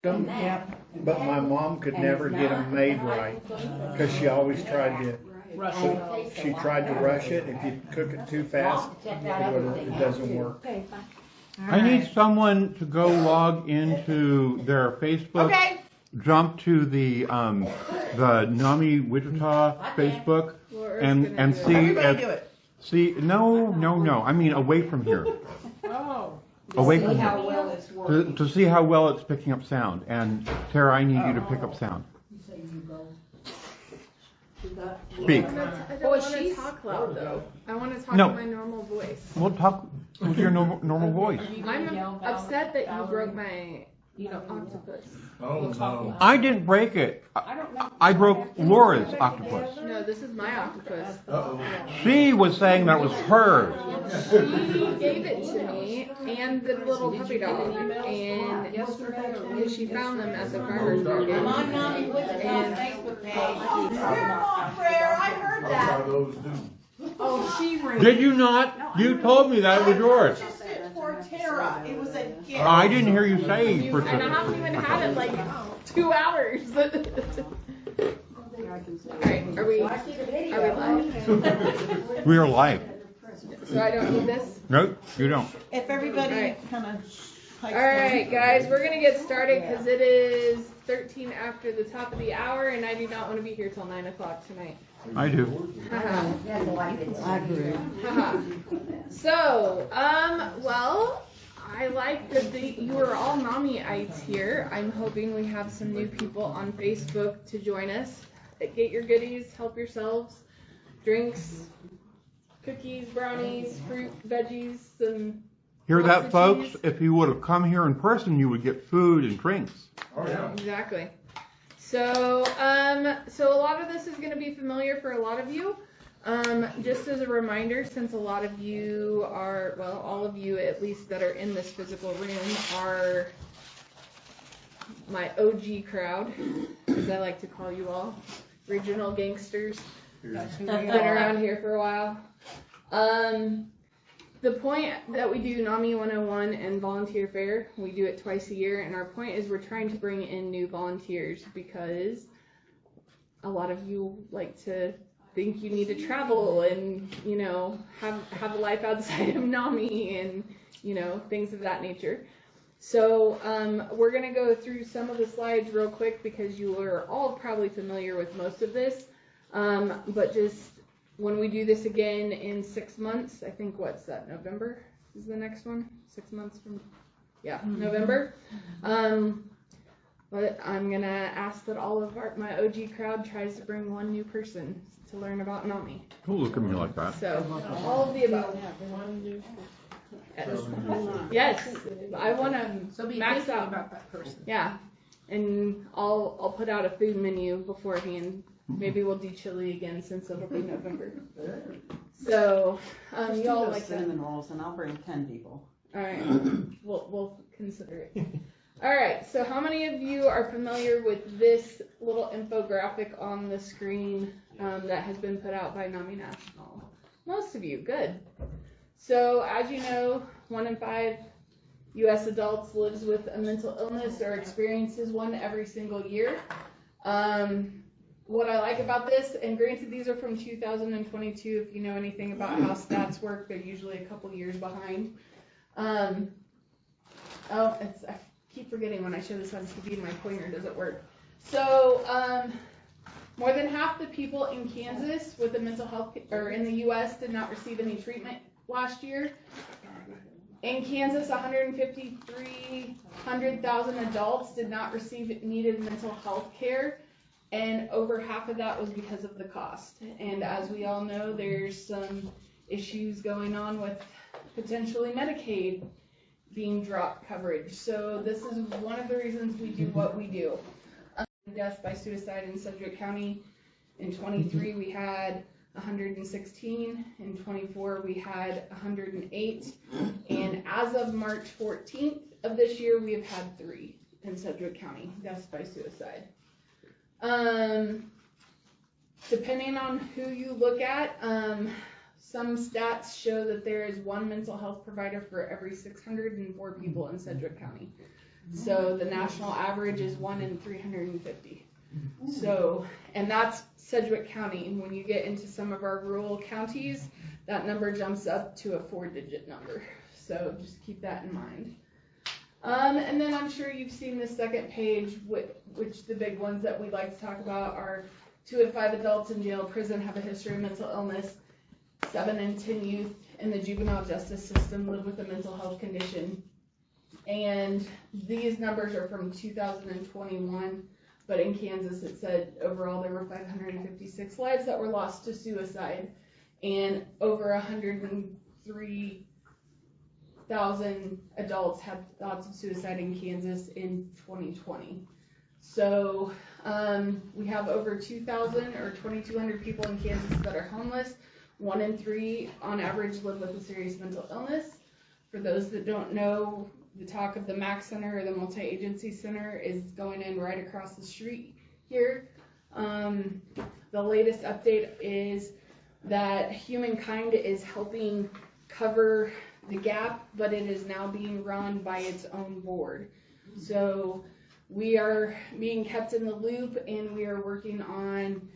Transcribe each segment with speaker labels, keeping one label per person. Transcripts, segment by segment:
Speaker 1: them, but my mom could never get them made right because she always tried to. She tried to rush it. If you cook it too fast, it doesn't work.
Speaker 2: I need someone to go log into their Facebook.
Speaker 3: Okay.
Speaker 2: Jump to the NAMI Wichita Facebook and see
Speaker 3: Everybody do it.
Speaker 2: No. I mean away from here.
Speaker 3: Oh.
Speaker 2: Away from here. To see how well it's picking up sound. And Tara, I need you to pick up sound. Speak.
Speaker 4: I don't want to talk loud though. I want to talk
Speaker 2: No.
Speaker 4: in my normal voice.
Speaker 2: We'll talk with your normal voice.
Speaker 4: I'm upset that you broke my octopus.
Speaker 1: Oh no!
Speaker 2: I didn't break it. I broke Laura's octopus.
Speaker 4: No, this is my octopus.
Speaker 2: She was saying that was hers.
Speaker 4: She gave it to me and the little puppy dog, and she found them at the farmer's market.
Speaker 3: I'm on Nami Wichita Facebook page. You're on prayer. I heard that. Oh, she ran.
Speaker 2: Did you not? You told me that it was yours.
Speaker 3: Just it for Tara. It was a gift.
Speaker 2: I didn't hear you say for
Speaker 4: And I haven't even had it like 2 hours. Alright, are we live?
Speaker 2: We are live.
Speaker 4: So I don't need this?
Speaker 2: Nope, you don't.
Speaker 3: If everybody kind of.
Speaker 4: Alright guys, we're going to get started because it is 13 after the top of the hour and I do not want to be here till 9 o'clock tonight.
Speaker 2: I do.
Speaker 3: I agree.
Speaker 4: So, well, I like that you are all NAMI Ics here. I'm hoping we have some new people on Facebook to join us. Get your goodies, help yourselves, drinks, cookies, brownies, fruit, veggies, and
Speaker 2: Hear
Speaker 4: lots
Speaker 2: that,
Speaker 4: of
Speaker 2: folks?
Speaker 4: cheese.
Speaker 2: If you would have come here in person, you would get food and drinks.
Speaker 1: Oh yeah.
Speaker 4: Exactly. So, so a lot of this is going to be familiar for a lot of you. Just as a reminder, since a lot of you are, well, all of you at least that are in this physical room are my OG crowd, as I like to call you all, regional gangsters. Been around here for a while. The point that we do NAMI 101 and Volunteer Fair, we do it twice a year, and our point is we're trying to bring in new volunteers because a lot of you like to think you need to travel and, you know, have a life outside of NAMI and, you know, things of that nature. So we're going to go through some of the slides real quick because you are all probably familiar with most of this, but just when we do this again in 6 months, I think what's that, November is the next one? 6 months from, yeah, November. But I'm going to ask that all of my OG crowd tries to bring one new person to learn about NAMI.
Speaker 2: Don't look at me like that.
Speaker 4: So, all of the above. Yes, I want to max out
Speaker 3: about that person.
Speaker 4: Yeah, and I'll put out a food menu beforehand. Maybe we'll do chili again since it'll be November. So, y'all like that?
Speaker 5: Cinnamon rolls, and I'll bring 10 people.
Speaker 4: All right, we'll consider it. All right. So, how many of you are familiar with this little infographic on the screen that has been put out by NAMI National? Most of you. Good. So, as you know, 1 in 5 U.S. adults lives with a mental illness or experiences one every single year. What I like about this, and granted these are from 2022, if you know anything about how stats work, they're usually a couple years behind. I keep forgetting when I show this on TV, my pointer doesn't work. So, more than half the people in Kansas with a mental health, or in the U.S. did not receive any treatment last year. In Kansas, 153,000 adults did not receive needed mental health care. And over half of that was because of the cost. And as we all know, there's some issues going on with potentially Medicaid being dropped coverage. So this is one of the reasons we do what we do. Death by suicide in Sedgwick County. In 23, we had 116. In 24, we had 108. And as of March 14th of this year, we have had 3 in Sedgwick County, deaths by suicide. Depending on who you look at, some stats show that there is 1 mental health provider for every 604 people in Sedgwick County. So the national average is 1 in 350. So, and that's Sedgwick County. And when you get into some of our rural counties, that number jumps up to a 4-digit number. So just keep that in mind. And then I'm sure you've seen the second page, which the big ones that we like to talk about are 2 in 5 adults in jail or prison have a history of mental illness. 7 in 10 youth in the juvenile justice system live with a mental health condition. And these numbers are from 2021, but in Kansas it said overall there were 556 lives that were lost to suicide, and over 103,000 adults had thoughts of suicide in Kansas in 2020. So we have over 2,000 or 2,200 people in Kansas that are homeless. 1 in 3 on average live with a serious mental illness. For those that don't know, the talk of the MAC Center or the Multi-Agency Center is going in right across the street here. The latest update is that Humankind is helping cover the gap, but it is now being run by its own board. So we are being kept in the loop, and we are working on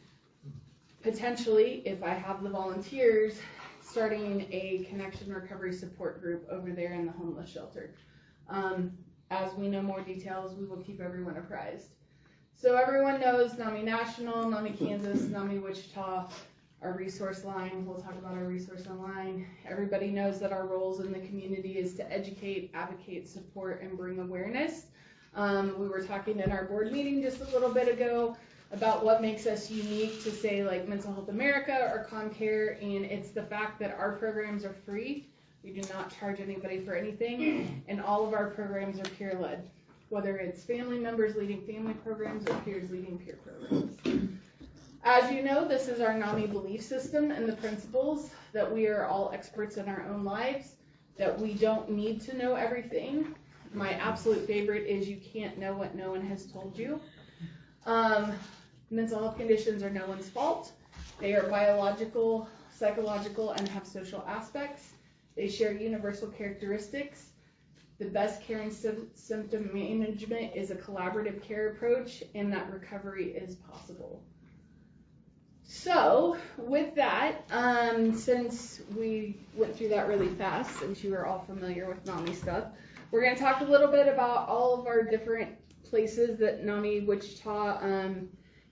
Speaker 4: potentially, if I have the volunteers, starting a connection recovery support group over there in the homeless shelter. As we know more details, we will keep everyone apprised. So everyone knows NAMI National, NAMI Kansas, NAMI Wichita, our resource line. We'll talk about our resource online. Everybody knows that our roles in the community is to educate, advocate, support, and bring awareness. We were talking in our board meeting just a little bit ago about what makes us unique to say like Mental Health America or ComCare, and it's the fact that our programs are free. We do not charge anybody for anything, and all of our programs are peer-led, whether it's family members leading family programs or peers leading peer programs. As you know, this is our NAMI belief system and the principles that we are all experts in our own lives, that we don't need to know everything. My absolute favorite is you can't know what no one has told you. Mental health conditions are no one's fault. They are biological, psychological, and have social aspects. They share universal characteristics. The best care and symptom management is a collaborative care approach, and that recovery is possible. So, with that, since we went through that really fast, since you are all familiar with NAMI stuff, we're going to talk a little bit about all of our different places that NAMI Wichita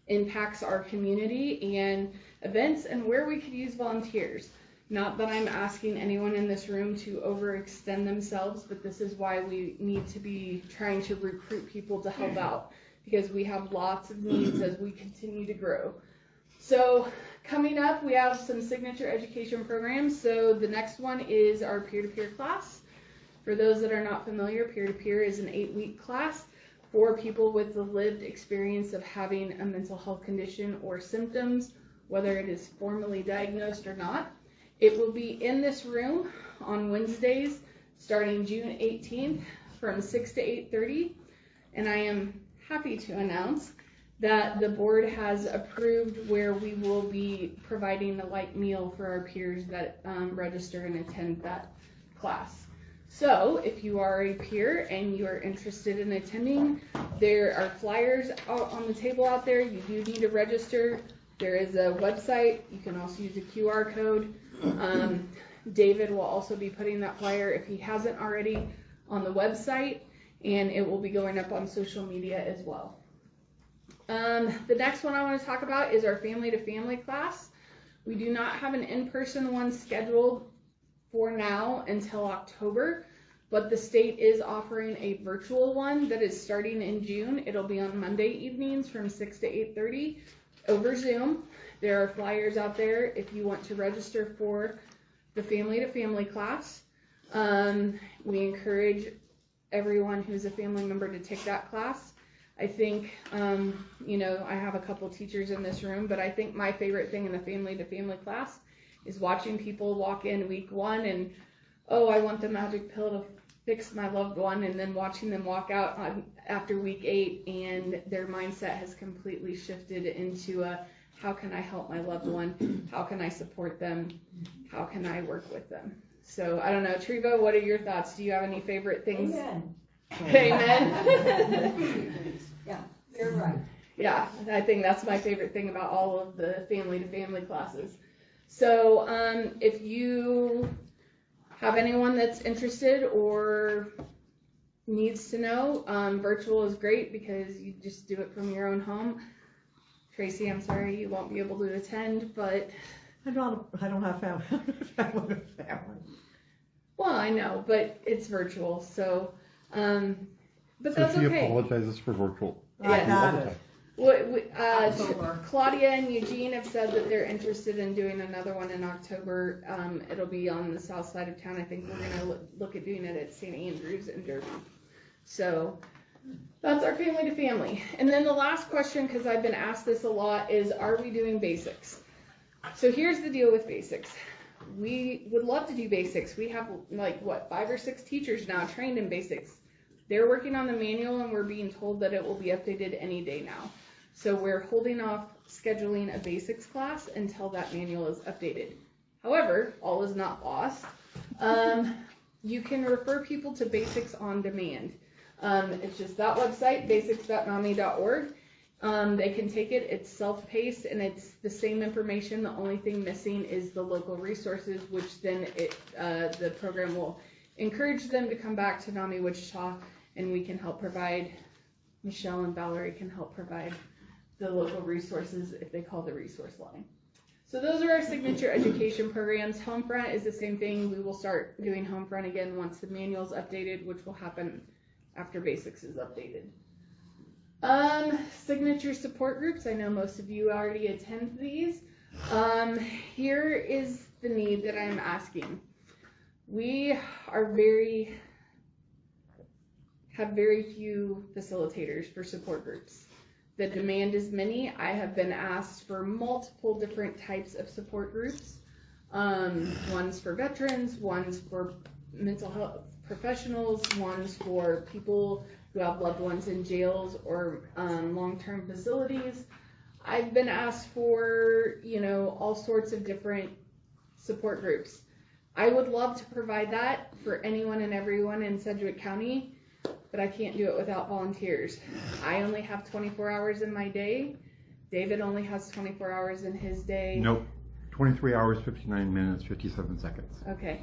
Speaker 4: impacts our community and events, and where we could use volunteers. Not that I'm asking anyone in this room to overextend themselves, but this is why we need to be trying to recruit people to help out, because we have lots of needs as we continue to grow. So coming up, we have some signature education programs. So the next one is our peer-to-peer class. For those that are not familiar, peer-to-peer is an 8-week class for people with the lived experience of having a mental health condition or symptoms, whether it is formally diagnosed or not. It will be in this room on Wednesdays starting June 18th from 6 to 8:30, and I am happy to announce that the board has approved where we will be providing a light meal for our peers that register and attend that class. So if you are a peer and you are interested in attending, there are flyers out on the table out there. You do need to register. There is a website. You can also use a QR code. David will also be putting that flyer, if he hasn't already, on the website, and it will be going up on social media as well. The next one I want to talk about is our family-to-family class. We do not have an in-person one scheduled for now until October, but the state is offering a virtual one that is starting in June. It'll be on Monday evenings from 6 to 8:30 over Zoom. There are flyers out there if you want to register for the family-to-family class. We encourage everyone who's a family member to take that class. I think, I have a couple teachers in this room, but I think my favorite thing in the family-to-family class is watching people walk in week 1 and, I want the magic pill to fix my loved one, and then watching them walk out after week 8 and their mindset has completely shifted into how can I help my loved one? How can I support them? How can I work with them? So I don't know, Treva, what are your thoughts? Do you have any favorite things?
Speaker 3: Amen.
Speaker 4: Amen.
Speaker 3: Yeah, you're right.
Speaker 4: Yeah, I think that's my favorite thing about all of the family to family classes. So if you have anyone that's interested or needs to know, virtual is great because you just do it from your own home. Tracy, I'm sorry you won't be able to attend, but
Speaker 6: I don't have family.
Speaker 4: well, I know, but it's virtual, so but that's
Speaker 2: So she
Speaker 4: okay.
Speaker 2: apologizes for virtual.
Speaker 6: I got it.
Speaker 4: Claudia and Eugene have said that they're interested in doing another one in October. It'll be on the south side of town. I think we're going to look at doing it at St. Andrews in Derby. So that's our family to family. And then the last question, because I've been asked this a lot, is are we doing basics? So here's the deal with basics. We would love to do basics. We have like, 5 or 6 teachers now trained in basics. They're working on the manual and we're being told that it will be updated any day now. So we're holding off scheduling a basics class until that manual is updated. However, all is not lost. You can refer people to basics on demand. It's just that website, basics.nami.org. They can take it, it's self-paced and it's the same information. The only thing missing is the local resources, which then the program will encourage them to come back to NAMI Wichita and we can help provide, Michelle and Valerie can help provide the local resources if they call the resource line. So those are our signature education programs. Homefront is the same thing. We will start doing Homefront again once the manual is updated, which will happen after basics is updated. Signature support groups. I know most of you already attend these. Here is the need that I'm asking. We are have very few facilitators for support groups. The demand is many. I have been asked for multiple different types of support groups. One's for veterans, one's for mental health professionals, one's for people who have loved ones in jails or long-term facilities. I've been asked for, all sorts of different support groups. I would love to provide that for anyone and everyone in Sedgwick County, but I can't do it without volunteers. I only have 24 hours in my day. David only has 24 hours in his day.
Speaker 2: Nope. 23 hours, 59 minutes, 57 seconds.
Speaker 4: Okay.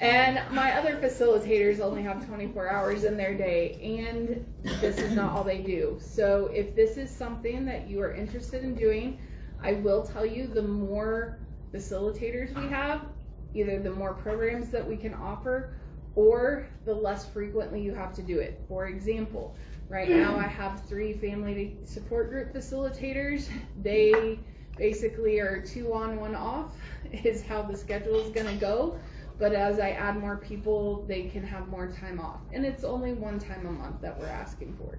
Speaker 4: And my other facilitators only have 24 hours in their day, and this is not all they do. So if this is something that you are interested in doing, I will tell you the more facilitators we have, either the more programs that we can offer, or the less frequently you have to do it. For example, right now I have 3 family support group facilitators. They basically are 2 on, 1 off is how the schedule is going to go. But as I add more people, they can have more time off. And it's only 1 time a month that we're asking for.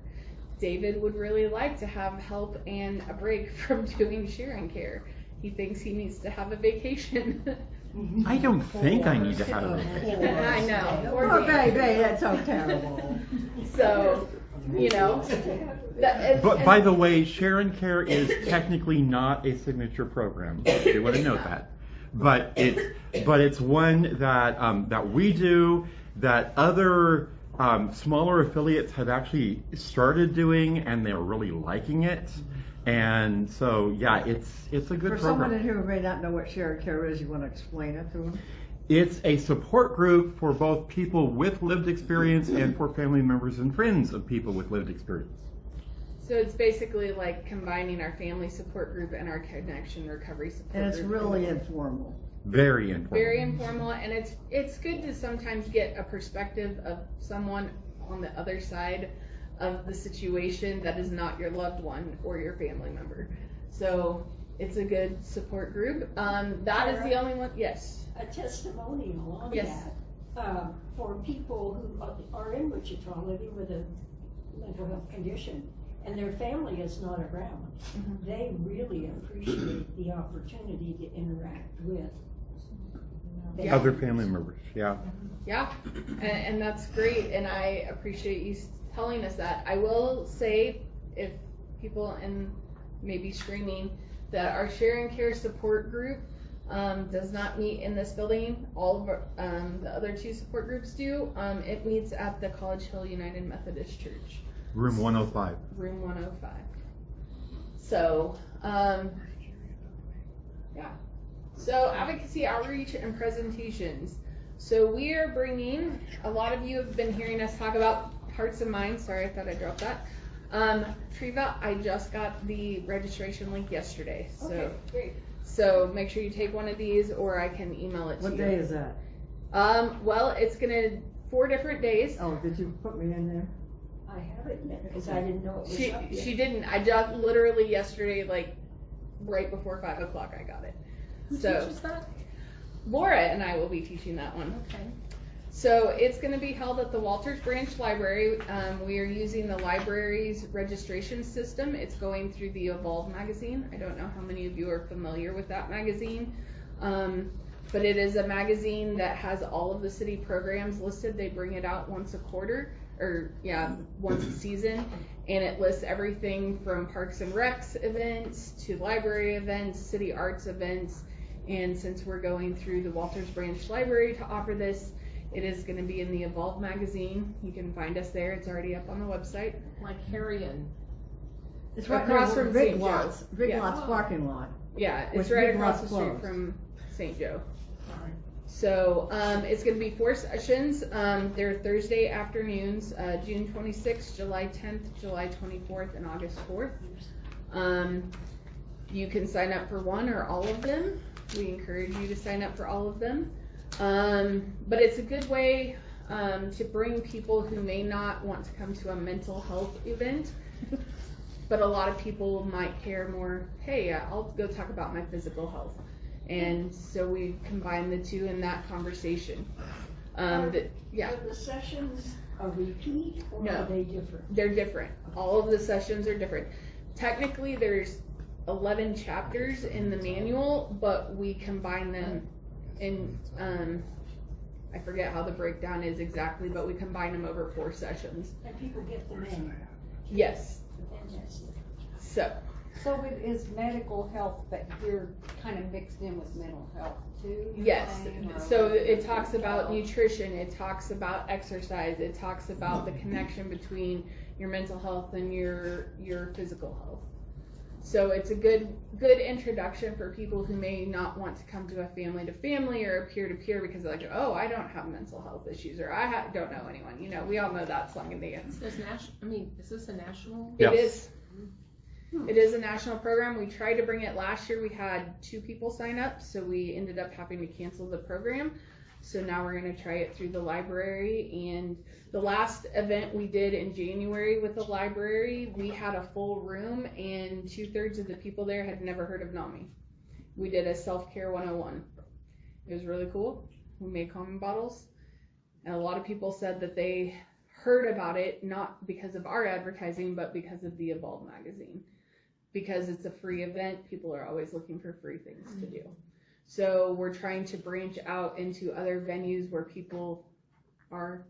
Speaker 4: David would really like to have help and a break from doing sharing care. He thinks he needs to have a vacation.
Speaker 2: I don't think I need to have a vacation.
Speaker 4: I know.
Speaker 6: Oh, baby, that's so terrible.
Speaker 4: So,
Speaker 2: But by the way, Share and Care is technically not a signature program. You want to note that. But it's one that we do, that other smaller affiliates have actually started doing, and they're really liking it. And so, yeah, it's a good
Speaker 6: For
Speaker 2: program.
Speaker 6: someone in here who may not know what Share Care is, you want to explain it to them?
Speaker 2: It's a support group for both people with lived experience and for family members and friends of people with lived experience.
Speaker 4: So it's basically like combining our family support group and our connection recovery support group.
Speaker 6: And it's really informal.
Speaker 2: Very informal.
Speaker 4: Very informal, and it's good to sometimes get a perspective of someone on the other side of the situation that is not your loved one or your family member. So it's a good support group. That is the only one. Yes.
Speaker 3: A testimonial on
Speaker 4: Yes.
Speaker 3: that for people who are in Wichita living with a mental health condition and their family is not around.
Speaker 4: Mm-hmm.
Speaker 3: They really appreciate the opportunity to interact with
Speaker 2: Other family members, yeah.
Speaker 4: Yeah, and that's great, and I appreciate you telling us that. I will say, if people and maybe streaming, that our Share and Care support group does not meet in this building. All of the other 2 support groups do. It meets at the College Hill United Methodist Church.
Speaker 2: Room 105.
Speaker 4: Room 105. So, yeah. So, advocacy, outreach, and presentations. So, we are bringing, a lot of you have been hearing us talk about Hearts and Minds. Sorry, I thought I dropped that. Triva, I just got the registration link yesterday. So,
Speaker 3: Okay, great.
Speaker 4: So make sure you take one of these, or I can email it to you.
Speaker 6: What day is that?
Speaker 4: Well, it's 4 different days.
Speaker 6: Oh, did you put me in there?
Speaker 3: I haven't met because I didn't know it was up yet.
Speaker 4: She didn't. I just literally yesterday, like right before 5 o'clock, I got it.
Speaker 3: Who
Speaker 4: So
Speaker 3: teaches that?
Speaker 4: Laura and I will be teaching that one.
Speaker 3: Okay.
Speaker 4: So it's going to be held at the Walters Branch Library. We are using the library's registration system. It's going through the Evolve magazine. I don't know how many of you are familiar with that magazine, but it is a magazine that has all of the city programs listed. They bring it out once a quarter, or once a season, and it lists everything from Parks and Recs events to library events, city arts events. And since we're going through the Walters Branch Library to offer this, it is going to be in the Evolve magazine. You can find us there. It's already up on the website.
Speaker 3: Like Harrion.
Speaker 6: It's right
Speaker 4: Across
Speaker 6: near
Speaker 4: from
Speaker 6: Big
Speaker 4: St.
Speaker 6: Lots.
Speaker 4: Joe's.
Speaker 6: Big
Speaker 4: Yeah.
Speaker 6: Lots parking lot.
Speaker 4: Yeah, it's
Speaker 6: With
Speaker 4: right
Speaker 6: Big
Speaker 4: across
Speaker 6: Lots
Speaker 4: the street
Speaker 6: closed.
Speaker 4: from St. Joe. So it's going to be 4 sessions. They're Thursday afternoons, June 26th, July 10th, July 24th, and August 4th. You can sign up for one or all of them. We encourage you to sign up for all of them. But it's a good way to bring people who may not want to come to a mental health event, but a lot of people might care more, hey, I'll go talk about my physical health. And so we combine the two in that conversation.
Speaker 3: Are the sessions a repeat, or
Speaker 4: No.
Speaker 3: are they different?
Speaker 4: They're different. All of the sessions are different. Technically, there's 11 chapters in the manual, but we combine them in, I forget how the breakdown is exactly, but we combine them over 4 sessions.
Speaker 3: And people get the manual.
Speaker 4: Yes.
Speaker 3: Fantastic.
Speaker 4: So,
Speaker 7: it is medical health, but you're kind of mixed in with mental health too?
Speaker 4: yes.
Speaker 7: saying, or-
Speaker 4: So it talks about nutrition, it talks about exercise, it talks about the connection between your mental health and your physical health. So it's a good introduction for people who may not want to come to a family-to-family or a peer-to-peer because they're like, oh, I don't have mental health issues, or I don't know anyone. You know, we all know that song and dance.
Speaker 3: Is this a national?
Speaker 2: Yes.
Speaker 4: It is. It is a national program. We tried to bring it last year. We had 2 people sign up, so we ended up having to cancel the program. So now we're going to try it through the library. And the last event we did in January with the library, we had a full room, and 2/3 of the people there had never heard of NAMI. We did a self-care 101. It was really cool. We made common bottles, and a lot of people said that they heard about it not because of our advertising, but because of the Evolve magazine. Because it's a free event, people are always looking for free things to do. So we're trying to branch out into other venues where people are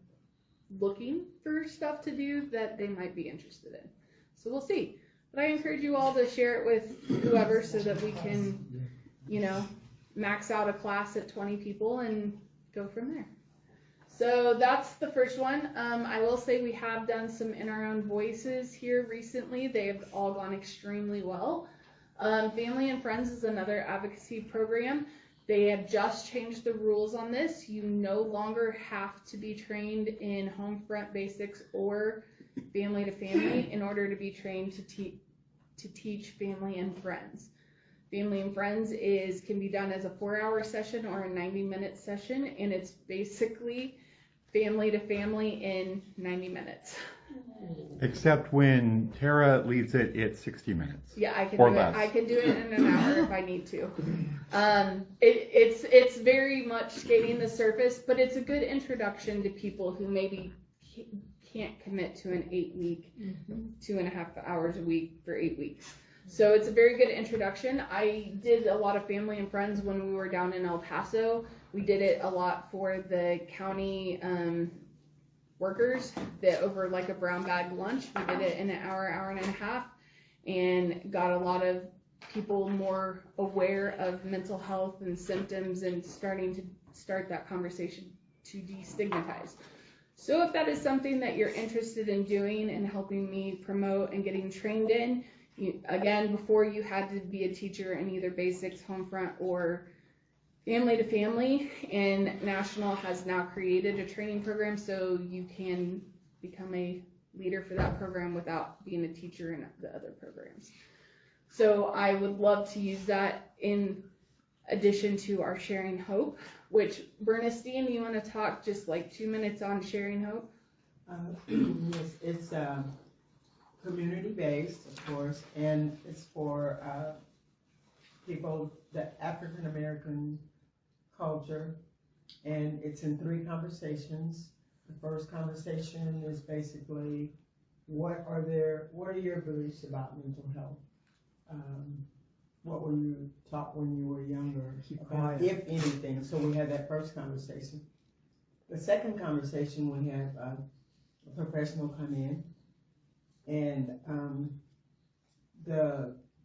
Speaker 4: looking for stuff to do that they might be interested in. So we'll see. But I encourage you all to share it with whoever so that we can, max out a class at 20 people and go from there. So that's the first one. I will say we have done some In Our Own Voices here recently. They have all gone extremely well. Family and Friends is another advocacy program. They have just changed the rules on this. You no longer have to be trained in home front basics or family to family in order to be trained to teach Family and Friends. Family and Friends can be done as a 4-hour session or a 90-minute session, and it's basically family to family in 90 minutes.
Speaker 2: Except when Tara leads it, it's 60 minutes.
Speaker 4: Yeah, I can
Speaker 2: Or
Speaker 4: do it.
Speaker 2: less.
Speaker 4: I can do it in an hour if I need to. It's very much skating the surface, but it's a good introduction to people who maybe can't commit to an 8-week, 2.5 hours a week for 8 weeks. So it's a very good introduction. I did a lot of Family and Friends when we were down in El Paso. We did it a lot for the county workers that over like a brown bag lunch. We did it in an hour and a half, and got a lot of people more aware of mental health and symptoms and start that conversation to destigmatize. So if that is something that you're interested in doing and helping me promote and getting trained in, again, before you had to be a teacher in either basics, homefront, or family to family, and National has now created a training program so you can become a leader for that program without being a teacher in the other programs. So I would love to use that in addition to our Sharing Hope, which Bernestine, you want to talk just like 2 minutes on Sharing Hope?
Speaker 8: Yes, it's community-based, of course, and it's for people, the African American culture, and it's in 3 conversations. The first conversation is basically, what are your beliefs about mental health? What were you taught when you were younger, if anything? So we had that first conversation. The second conversation, we have a professional come in, and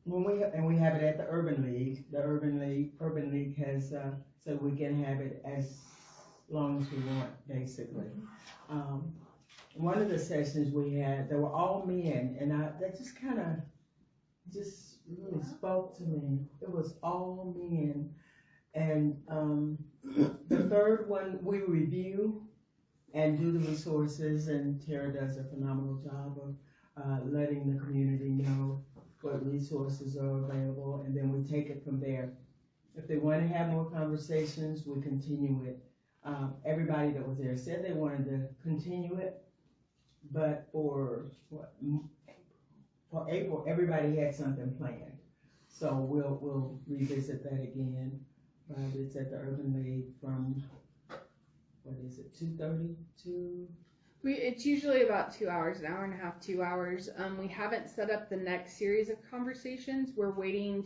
Speaker 8: we have it at the Urban League. The Urban League has said we can have it as long as we want, basically. One of the sessions we had, they were all men, and that just kind of really spoke to me. It was all men. And the third one, we review and do the resources, and Tara does a phenomenal job of letting the community know what resources are available, and then we take it from there. If they want to have more conversations, we continue it. Everybody that was there said they wanted to continue it, but for April, everybody had something planned. So we'll revisit that again. It's at the Urban League from, 2:30 to?
Speaker 4: It's usually about 2 hours, an hour and a half, 2 hours. We haven't set up the next series of conversations. We're waiting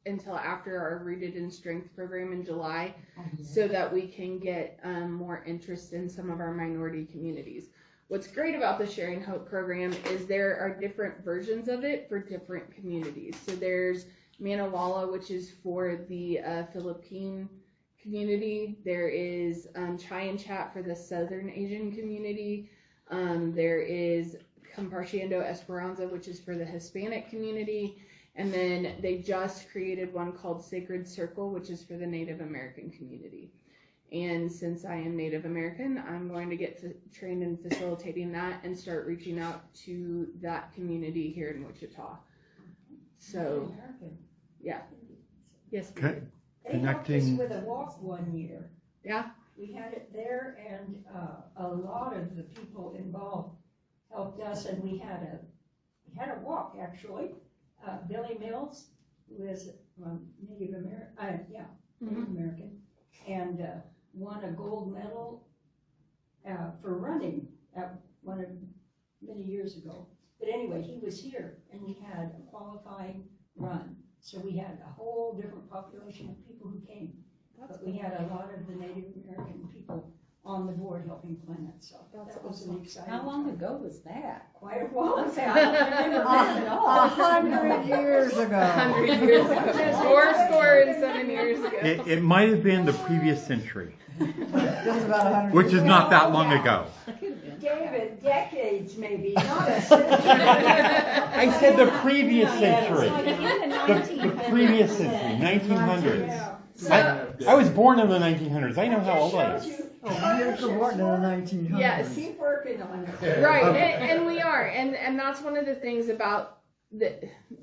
Speaker 4: until after our Rooted in Strength program in July, so that we can get more interest in some of our minority communities. What's great about the Sharing Hope program is there are different versions of it for different communities. So there's Manawala, which is for the Philippine community. There is Chai and Chat for the Southern Asian community. There is Compartiendo Esperanza, which is for the Hispanic community. And then they just created one called Sacred Circle, which is for the Native American community. And since I am Native American, I'm going to get trained in facilitating that and start reaching out to that community here in Wichita. So, yeah. Yes.
Speaker 3: They helped us with a walk one year.
Speaker 4: Yeah.
Speaker 3: We had it there, and a lot of the people involved helped us, and we had a walk actually. Billy Mills, who is Native American, Native American, and won a gold medal for running at many years ago. But anyway, he was here, and we had a qualifying run. So we had a whole different population of people who came. But we had a lot of the Native American people on the board helping plan it. So that was an exciting
Speaker 7: How long
Speaker 3: time.
Speaker 7: ago was that?
Speaker 3: Quite a while ago. I don't remember that at all.
Speaker 6: 100 years ago.
Speaker 4: 100 years ago. 407 years ago.
Speaker 2: It might have been the previous century,
Speaker 6: Just about 100
Speaker 2: which is
Speaker 6: years
Speaker 2: not that long ago.
Speaker 3: David, decades maybe, not a century.
Speaker 2: I said the previous century.
Speaker 7: In the
Speaker 2: The previous century, 1900s.
Speaker 3: Yeah.
Speaker 2: I was born in the 1900s. I know how old I am.
Speaker 6: Oh, years were born in the 1900s.
Speaker 4: Yes.
Speaker 3: Keep working on it.
Speaker 4: Right, and we are, and that's one of the things about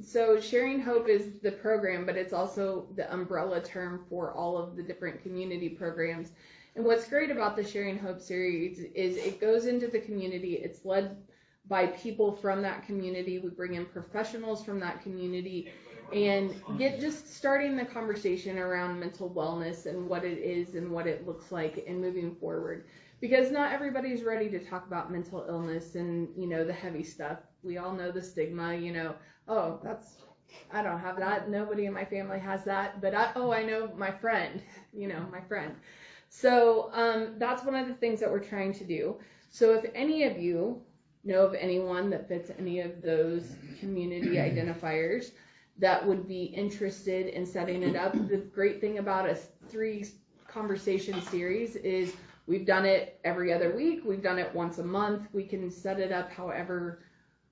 Speaker 4: so Sharing Hope is the program, but it's also the umbrella term for all of the different community programs. And what's great about the Sharing Hope series is it goes into the community. It's led by people from that community. We bring in professionals from that community and get just starting the conversation around mental wellness and what it is and what it looks like and moving forward. Because not everybody's ready to talk about mental illness and, the heavy stuff. We all know the stigma, oh, I don't have that. Nobody in my family has that. But I know my friend, my friend. So that's one of the things that we're trying to do. So if any of you know of anyone that fits any of those community identifiers, that would be interested in setting it up. The great thing about a 3 conversation series is we've done it every other week. We've done it once a month. We can set it up however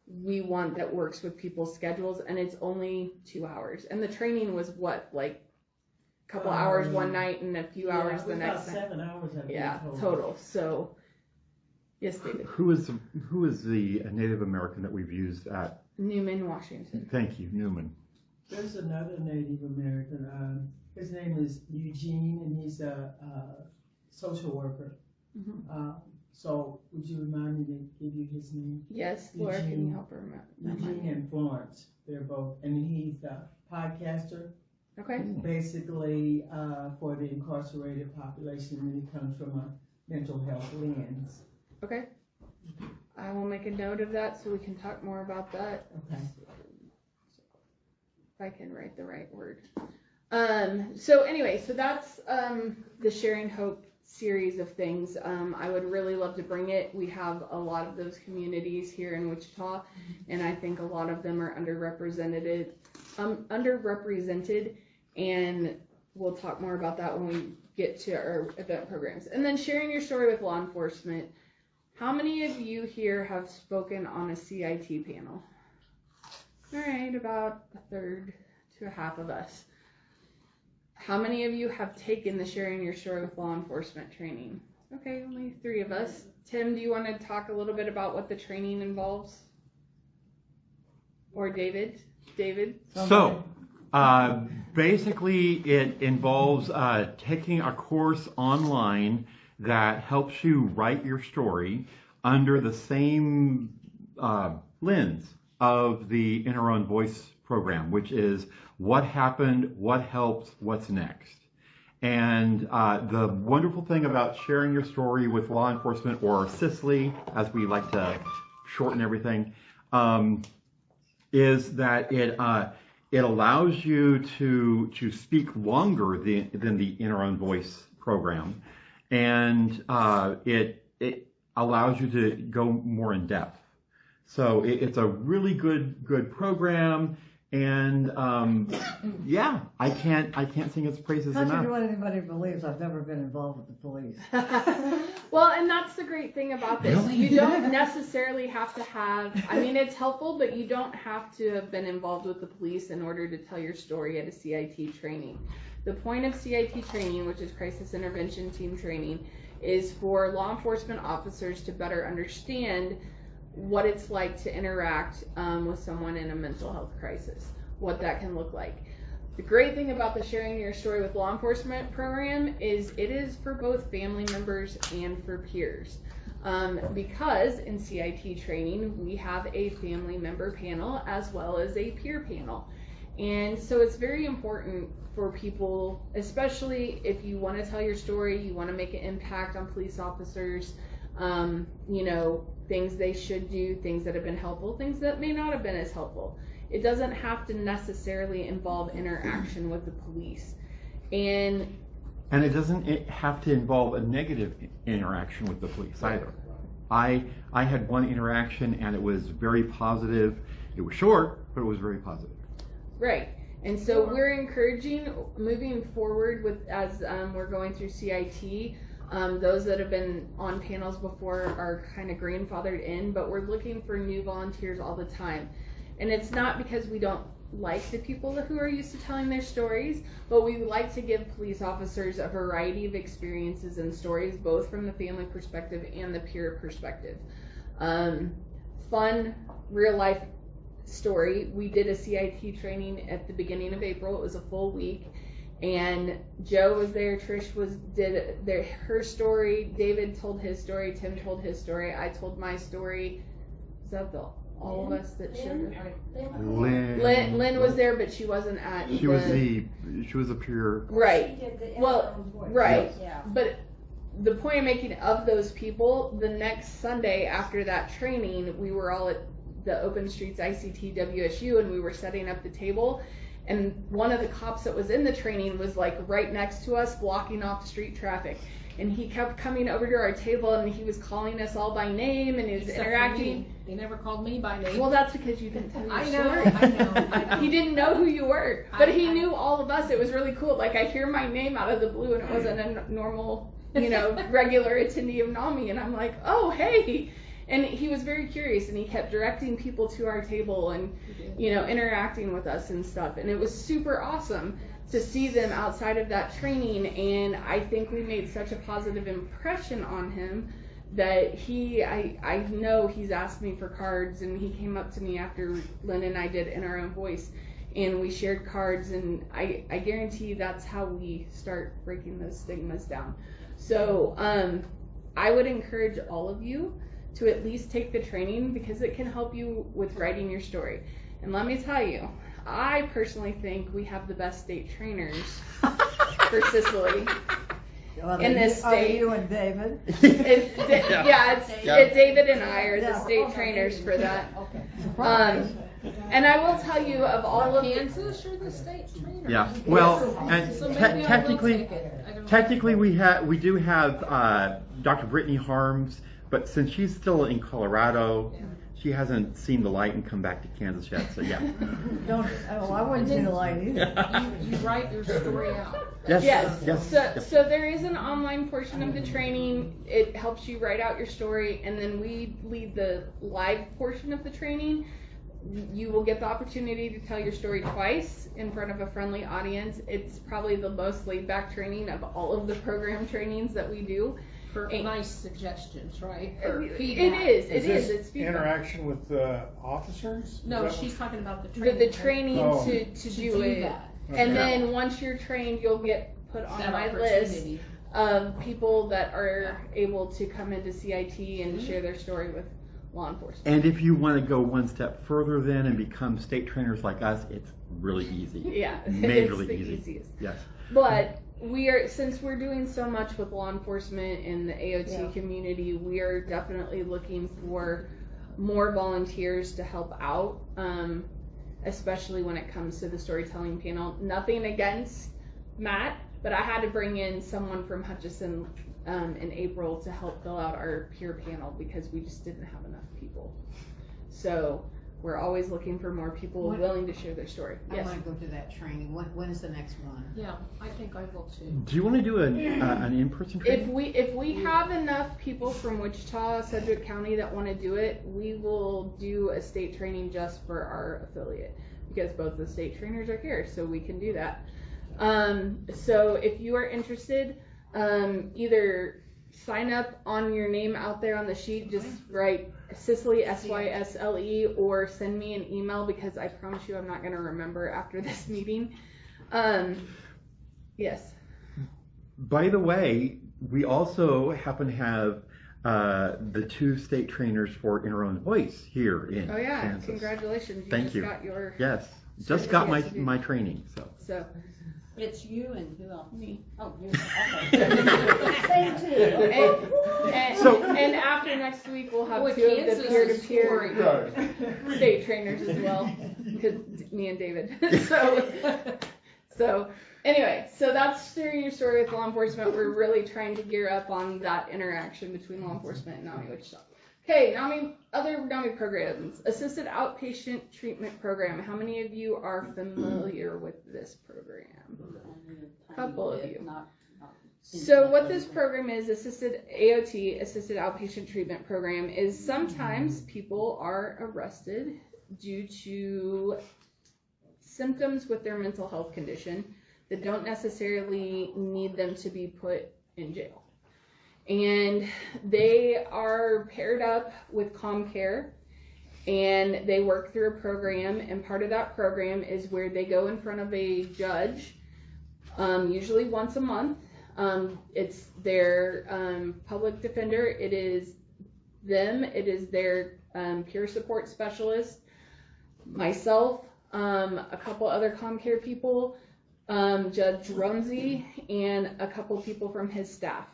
Speaker 4: we want that works with people's schedules, and it's only 2 hours. And the training was what, like a couple hours one night and a few hours the next night.
Speaker 8: 7 hours.
Speaker 4: Total. So, yes, David.
Speaker 2: Who is the Native American that we've used at
Speaker 4: Newman, Washington.
Speaker 2: Thank you, Newman.
Speaker 8: There's another Native American. His name is Eugene, and he's a social worker.
Speaker 4: Mm-hmm.
Speaker 8: So would you remind me to give you his name?
Speaker 4: Yes, Laura, can you help her?
Speaker 8: Eugene and Florence. They're both, and he's a podcaster.
Speaker 4: Okay.
Speaker 8: Basically, for the incarcerated population, and he comes from a mental health lens.
Speaker 4: Okay. I will make a note of that so we can talk more about that.
Speaker 8: Okay.
Speaker 4: If I can write the right word. So anyway, so that's the Sharing Hope series of things. I would really love to bring it. We have a lot of those communities here in Wichita, and I think a lot of them are underrepresented, and we'll talk more about that when we get to our event programs. And then sharing your story with law enforcement. How many of you here have spoken on a CIT panel? All right, about a third to a half of us. How many of you have taken the sharing your story with law enforcement training? Okay, only 3 of us. Tim, do you want to talk a little bit about what the training involves? Or David?
Speaker 2: So, basically it involves taking a course online that helps you write your story under the same lens of the In Our Own Voice program, which is what happened, what helped, what's next. And the wonderful thing about sharing your story with law enforcement, or CISLE, as we like to shorten everything, is that it allows you to speak longer than the In Our Own Voice program, and it allows you to go more in depth. So it's a really good program. And yeah, I can't sing its praises enough.
Speaker 6: Not sure what anybody believes. I've never been involved with the police.
Speaker 4: Well, and that's the great thing about this.
Speaker 2: Really?
Speaker 4: You don't necessarily have to have, I mean, it's helpful, but you don't have to have been involved with the police in order to tell your story at a CIT training. The point of CIT training, which is Crisis Intervention Team Training, is for law enforcement officers to better understand what it's like to interact with someone in a mental health crisis, what that can look like. The great thing about the Sharing Your Story with Law Enforcement program is it is for both family members and for peers. Because in CIT training, we have a family member panel as well as a peer panel. And so it's very important for people, especially if you want to tell your story, you want to make an impact on police officers, things they should do, things that have been helpful, things that may not have been as helpful. It doesn't have to necessarily involve interaction with the police. And
Speaker 2: it doesn't have to involve a negative interaction with the police either. I had one interaction and it was very positive. It was short, but it was very positive.
Speaker 4: Right. And so we're encouraging moving forward with as we're going through CIT. Those that have been on panels before are kind of grandfathered in, but we're looking for new volunteers all the time. And it's not because we don't like the people who are used to telling their stories, but we like to give police officers a variety of experiences and stories, both from the family perspective and the peer perspective. Fun, real life story. We did a CIT training at the beginning of April. It was a full week. And Joe was there, Trish did her story, David told his story, Tim told his story, I told my story. Is that all of us that showed up? Lynn was there, but she wasn't at
Speaker 2: she was a peer.
Speaker 4: Right. Right.
Speaker 7: Yeah.
Speaker 4: But the point I'm making of those people, the next Sunday after that training, we were all at the Open Streets ICT WSU and we were setting up the table. And one of the cops that was in the training was like right next to us, blocking off street traffic. And he kept coming over to our table and he was calling us all by name and he was interacting.
Speaker 9: They never called me by name.
Speaker 4: Well, that's because you didn't tell your
Speaker 9: I
Speaker 4: story.
Speaker 9: know.
Speaker 4: He didn't know who you were, but he knew all of us. It was really cool. Like, I hear my name out of the blue and it wasn't a normal, regular attendee of NAMI. And I'm like, oh, hey. And he was very curious and he kept directing people to our table and, interacting with us and stuff. And it was super awesome to see them outside of that training. And I think we made such a positive impression on him that I know he's asked me for cards, and he came up to me after Lynn and I did In Our Own Voice, and we shared cards, and I guarantee that's how we start breaking those stigmas down. So I would encourage all of you to at least take the training because it can help you with writing your story. And let me tell you, I personally think we have the best state trainers for Sicily. In this state.
Speaker 6: You and David?
Speaker 4: It's David and I are the state trainers for that.
Speaker 6: Okay.
Speaker 4: And I will tell you, of all of
Speaker 9: Kansas, you're the state trainer.
Speaker 2: Yeah. Well, and
Speaker 9: So maybe I will
Speaker 2: technically,
Speaker 9: take it. I don't know.
Speaker 2: technically we do have Dr. Brittany Harms, but since she's still in Colorado, she hasn't seen the light and come back to Kansas yet. So yeah.
Speaker 6: I wouldn't see the light either.
Speaker 9: You write your story out.
Speaker 2: Yes.
Speaker 4: So there is an online portion of the training. It helps you write out your story, and then we lead the live portion of the training. You will get the opportunity to tell your story twice in front of a friendly audience. It's probably the most laid back training of all of the program trainings that we do.
Speaker 9: For nice suggestions, right?
Speaker 4: It is. It's feedback.
Speaker 1: Interaction with the officers?
Speaker 9: No, she's talking about the training.
Speaker 4: The training
Speaker 1: Oh.
Speaker 4: to do it.
Speaker 9: that.
Speaker 4: And then once you're trained, you'll get put on
Speaker 9: That
Speaker 4: my list
Speaker 9: opportunity.
Speaker 4: of people that are able to come into CIT and share their story with law enforcement.
Speaker 2: And if you want to go one step further then and become state trainers like us, it's really easy.
Speaker 4: Yeah,
Speaker 2: Majorly
Speaker 4: it's the
Speaker 2: easy.
Speaker 4: easiest.
Speaker 2: Yes.
Speaker 4: But since we're doing so much with law enforcement and the AOT community, we are definitely looking for more volunteers to help out, especially when it comes to the storytelling panel. Nothing against Matt, but I had to bring in someone from Hutchinson in April to help fill out our peer panel because we just didn't have enough people. So we're always looking for more people willing to share their story.
Speaker 7: I
Speaker 4: Yes.
Speaker 7: want to go to that training. When is the next one?
Speaker 9: Yeah, I think I will too.
Speaker 2: Do you want to do an in-person training?
Speaker 4: If we have enough people from Wichita, Sedgwick County that want to do it, we will do a state training just for our affiliate because both the state trainers are here, so we can do that. So if you are interested, either sign up on your name out there on the sheet, just write Sicily, Sysle, or send me an email because I promise you I'm not going to remember after this meeting. Yes.
Speaker 2: By the way, we also happen to have the 2 state trainers for In Our Own Voice here in
Speaker 4: Oh yeah,
Speaker 2: Kansas.
Speaker 4: congratulations.
Speaker 2: Ttk you.
Speaker 4: Got your
Speaker 2: Yes, just got
Speaker 4: certificate to do.
Speaker 2: my training.
Speaker 4: So
Speaker 7: It's you and who else?
Speaker 4: me.
Speaker 7: Oh, you. Okay.
Speaker 4: And after next week we'll have
Speaker 9: Boy,
Speaker 4: 2 of the
Speaker 9: Kansas is
Speaker 4: peer-to-peer
Speaker 9: scoring.
Speaker 4: state trainers as well, because me and David. So anyway, so that's sharing your story with law enforcement. We're really trying to gear up on that interaction between law enforcement and NAMI Wichita. Okay, other NAMI programs. Assisted Outpatient Treatment Program. How many of you are familiar with this program? A couple of you. So what this program is, Assisted Outpatient Treatment Program, is sometimes people are arrested due to symptoms with their mental health condition that don't necessarily need them to be put in jail. And they are paired up with ComCare and they work through a program, and part of that program is where they go in front of a judge, usually once a month. It's their public defender, it is them, it is their peer support specialist, myself, a couple other ComCare people, Judge Rumsey, and a couple people from his staff.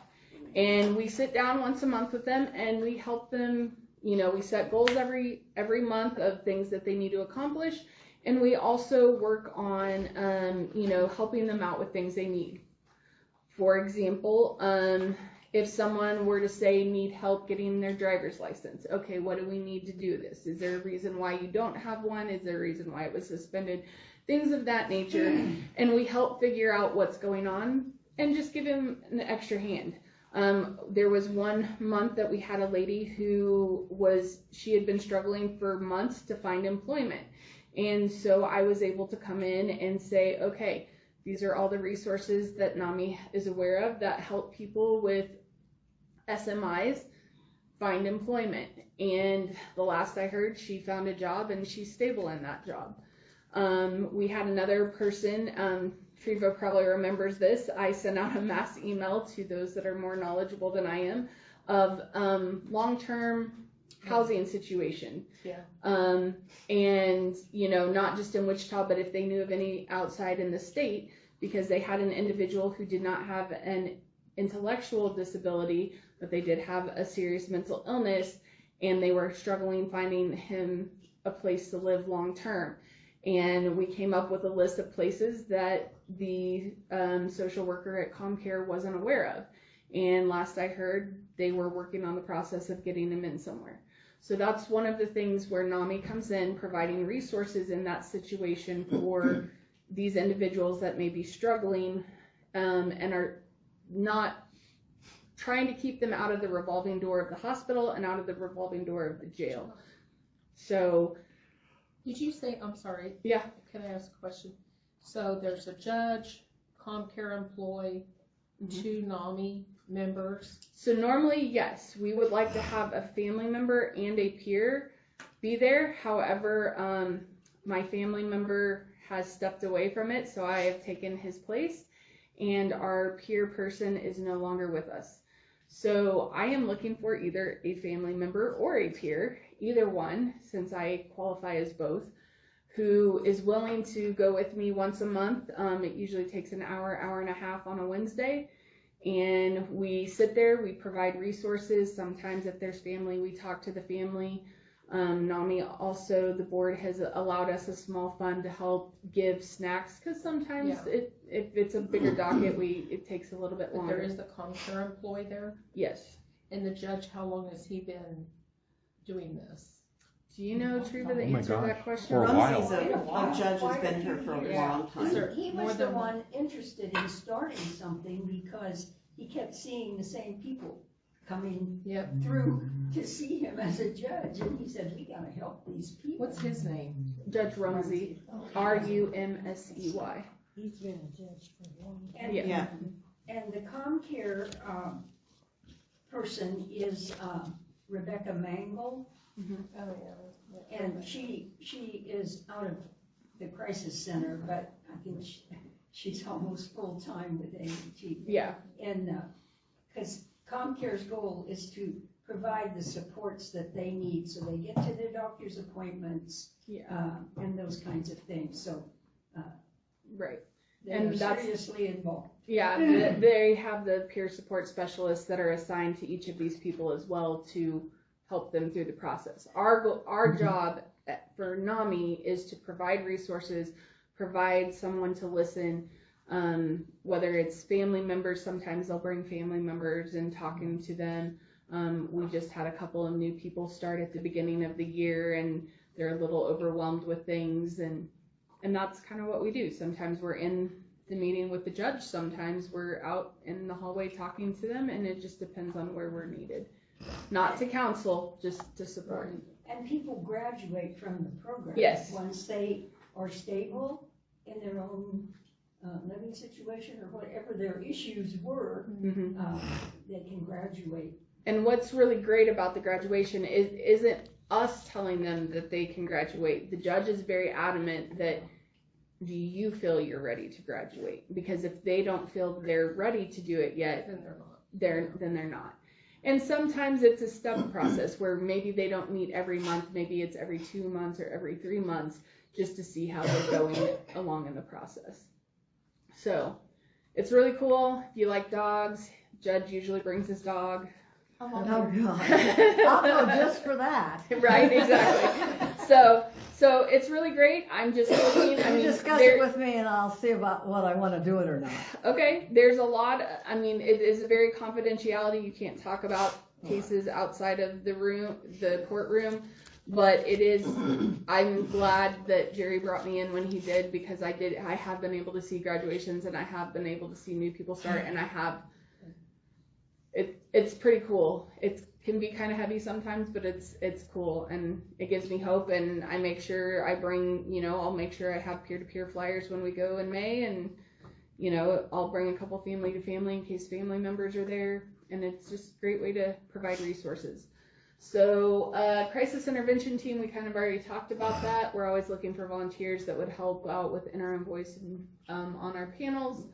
Speaker 4: And we sit down once a month with them and we help them, we set goals every month of things that they need to accomplish. And we also work on, helping them out with things they need. For example, if someone were to say need help getting their driver's license, okay, what do we need to do this? Is there a reason why you don't have one? Is there a reason why it was suspended? Things of that nature. And we help figure out what's going on and just give him an extra hand. There was one month that we had a lady who she had been struggling for months to find employment. And so I was able to come in and say, okay, these are all the resources that NAMI is aware of that help people with SMIs find employment. And the last I heard, she found a job and she's stable in that job. We had another person, Treva probably remembers this, I sent out a mass email to those that are more knowledgeable than I am of long-term housing situation.
Speaker 9: Yeah.
Speaker 4: And, not just in Wichita, but if they knew of any outside in the state, because they had an individual who did not have an intellectual disability, but they did have a serious mental illness, and they were struggling finding him a place to live long term. And we came up with a list of places that the social worker at ComCare wasn't aware of. And last I heard, they were working on the process of getting him in somewhere. So that's one of the things where NAMI comes in, providing resources in that situation for these individuals that may be struggling and are not trying to keep them out of the revolving door of the hospital and out of the revolving door of the jail. So,
Speaker 9: Did you say, I'm sorry,
Speaker 4: yeah.
Speaker 9: Can I ask a question? So there's a judge, ComCare employee, 2 NAMI members.
Speaker 4: So normally, yes, we would like to have a family member and a peer be there. However, my family member has stepped away from it, so I have taken his place, and our peer person is no longer with us. So I am looking for either a family member or a peer, either one, since I qualify as both, who is willing to go with me once a month. It usually takes an hour, hour and a half on a Wednesday. And we sit there, we provide resources. Sometimes if there's family, we talk to the family. NAMI also, the board has allowed us a small fund to help give snacks, because sometimes if it's a bigger docket, it takes a little bit longer.
Speaker 9: But there is the ComCare employee there?
Speaker 4: Yes.
Speaker 9: And the judge, how long has he been doing this?
Speaker 4: Do you know, Treva, the
Speaker 2: Oh my
Speaker 4: answer to
Speaker 2: gosh.
Speaker 4: that question?
Speaker 2: For a while.
Speaker 5: Rumsey's a judge has been here for a long
Speaker 3: He
Speaker 5: time.
Speaker 3: he
Speaker 9: More
Speaker 3: was the
Speaker 9: than-
Speaker 3: one interested in starting something because he kept seeing the same people coming
Speaker 9: Yep.
Speaker 3: through to see him as a judge, and he said, we gotta help these people.
Speaker 9: What's his name?
Speaker 4: Judge Rumsey, Rumsey.
Speaker 7: He's been a judge for a long time.
Speaker 3: And,
Speaker 5: Yeah.
Speaker 3: and the ComCare person is Rebecca Mangle,
Speaker 7: Oh, yeah.
Speaker 3: and she is out of the crisis center, but I think she's almost full-time with ADT.
Speaker 4: Yeah.
Speaker 3: And, because ComCare's goal is to provide the supports that they need so they get to their doctor's appointments, and those kinds of things. So,
Speaker 4: Right.
Speaker 3: they're
Speaker 4: And that's-
Speaker 3: seriously involved.
Speaker 4: Yeah, they have the peer support specialists that are assigned to each of these people as well to help them through the process. Our job for NAMI is to provide resources, provide someone to listen, whether it's family members. Sometimes they'll bring family members and talking to them. We just had a couple of new people start at the beginning of the year, and they're a little overwhelmed with things, and that's kind of what we do. Sometimes we're in the meeting with the judge, sometimes we're out in the hallway talking to them, and it just depends on where we're needed. Not to counsel, just to support.
Speaker 3: And people graduate from the program.
Speaker 4: Yes.
Speaker 3: Once they are stable in their own living situation or whatever their issues were, they can graduate.
Speaker 4: And what's really great about the graduation isn't us telling them that they can graduate. The judge is very adamant that, do you feel you're ready to graduate? Because if they don't feel they're ready to do it yet,
Speaker 9: Then they're not.
Speaker 4: then they're not. And sometimes it's a step process where maybe they don't meet every month, maybe it's every 2 months or every 3 months, just to see how they're going along in the process. So it's really cool. If you like dogs, Judge usually brings his dog.
Speaker 6: Oh, God. I'll go just for that.
Speaker 4: Right, exactly. So it's really great. I'm just looking. I mean,
Speaker 6: discuss it with me and I'll see about what I want to do it or not.
Speaker 4: Okay, there's a lot. I mean, it is very confidentiality. You can't talk about cases outside of the courtroom. But it is. I'm glad that Jerry brought me in when he did, because I have been able to see graduations and I have been able to see new people start, and I have. It's pretty cool. It can be kind of heavy sometimes, but it's cool, and it gives me hope. And I make sure I bring, I'll make sure I have peer-to-peer flyers when we go in May, and I'll bring a couple family to family in case family members are there, and it's just a great way to provide resources. So crisis intervention team, we kind of already talked about that. We're always looking for volunteers that would help out with interim voice on our panels.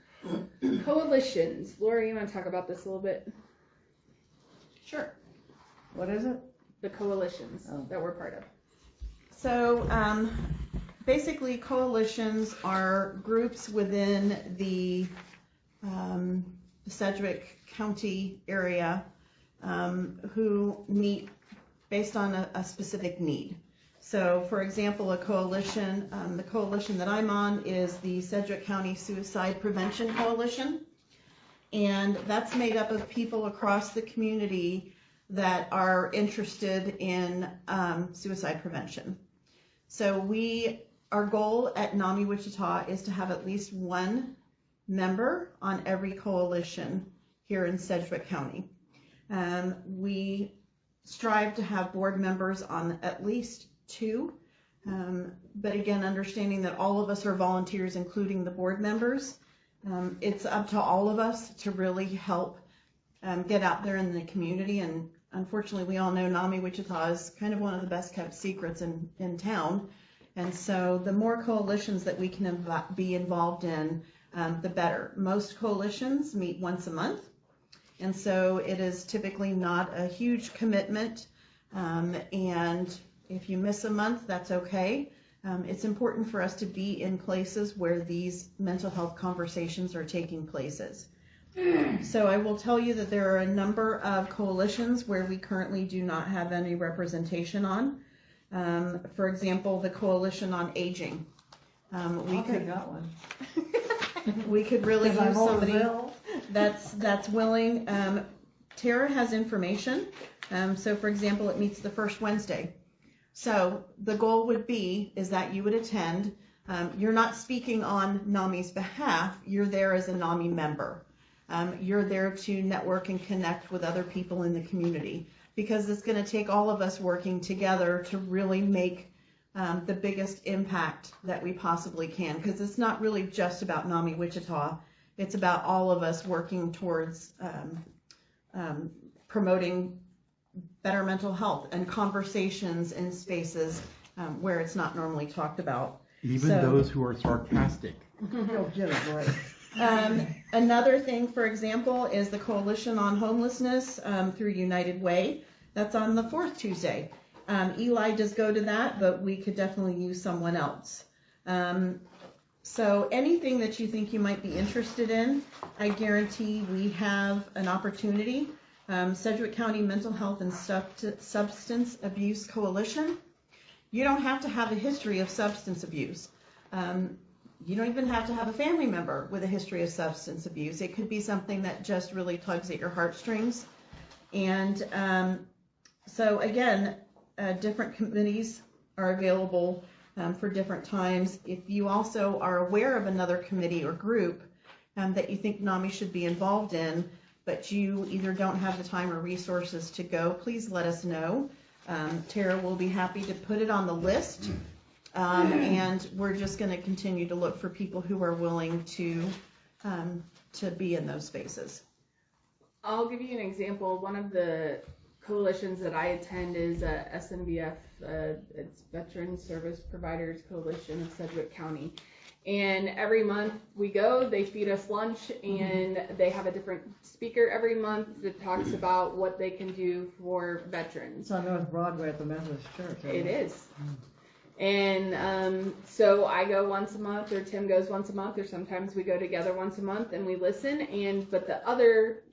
Speaker 4: Coalitions. Laura, you want to talk about this a little bit?
Speaker 5: Sure.
Speaker 6: What is it?
Speaker 4: The coalitions that we're part of.
Speaker 5: So basically coalitions are groups within the Sedgwick County area who meet based on a specific need. So for example, a coalition, the coalition that I'm on is the Sedgwick County Suicide Prevention Coalition. And that's made up of people across the community that are interested in suicide prevention. So our goal at NAMI Wichita is to have at least one member on every coalition here in Sedgwick County. We strive to have board members on at least 2, but again, understanding that all of us are volunteers, including the board members. It's up to all of us to really help get out there in the community, and unfortunately we all know NAMI Wichita is kind of one of the best kept secrets in town, and so the more coalitions that we can be involved in, the better. Most coalitions meet once a month, and so it is typically not a huge commitment, and if you miss a month, that's okay. It's important for us to be in places where these mental health conversations are taking places. So I will tell you that there are a number of coalitions where we currently do not have any representation on. For example, the Coalition on Aging. We could really use somebody that's willing. Tara has information. So for example, it meets the first Wednesday. So the goal would be is that you would attend. You're not speaking on NAMI's behalf. You're there as a NAMI member. You're there to network and connect with other people in the community, because it's going to take all of us working together to really make the biggest impact that we possibly can, because it's not really just about NAMI Wichita. It's about all of us working towards promoting better mental health and conversations in spaces where it's not normally talked about.
Speaker 2: Even those who are sarcastic.
Speaker 6: Oh, get a break.
Speaker 5: Another thing, for example, is the Coalition on Homelessness through United Way. That's on the 4th Tuesday. Eli does go to that, but we could definitely use someone else. So anything that you think you might be interested in, I guarantee we have an opportunity. Sedgwick County Mental Health and Substance Abuse Coalition. You don't have to have a history of substance abuse. You don't even have to have a family member with a history of substance abuse. It could be something that just really tugs at your heartstrings. And so again, different committees are available for different times. If you also are aware of another committee or group that you think NAMI should be involved in, but you either don't have the time or resources to go, please let us know. Tara will be happy to put it on the list, and we're just going to continue to look for people who are willing to be in those spaces.
Speaker 4: I'll give you an example. One of the coalitions that I attend is SNVF, it's Veteran Service Providers Coalition of Sedgwick County. And every month we go, they feed us lunch, and they have a different speaker every month that talks about what they can do for veterans.
Speaker 6: It's on North Broadway at the Methodist Church.
Speaker 4: It is. And so I go once a month, or Tim goes once a month, or sometimes we go together once a month and we listen. But the other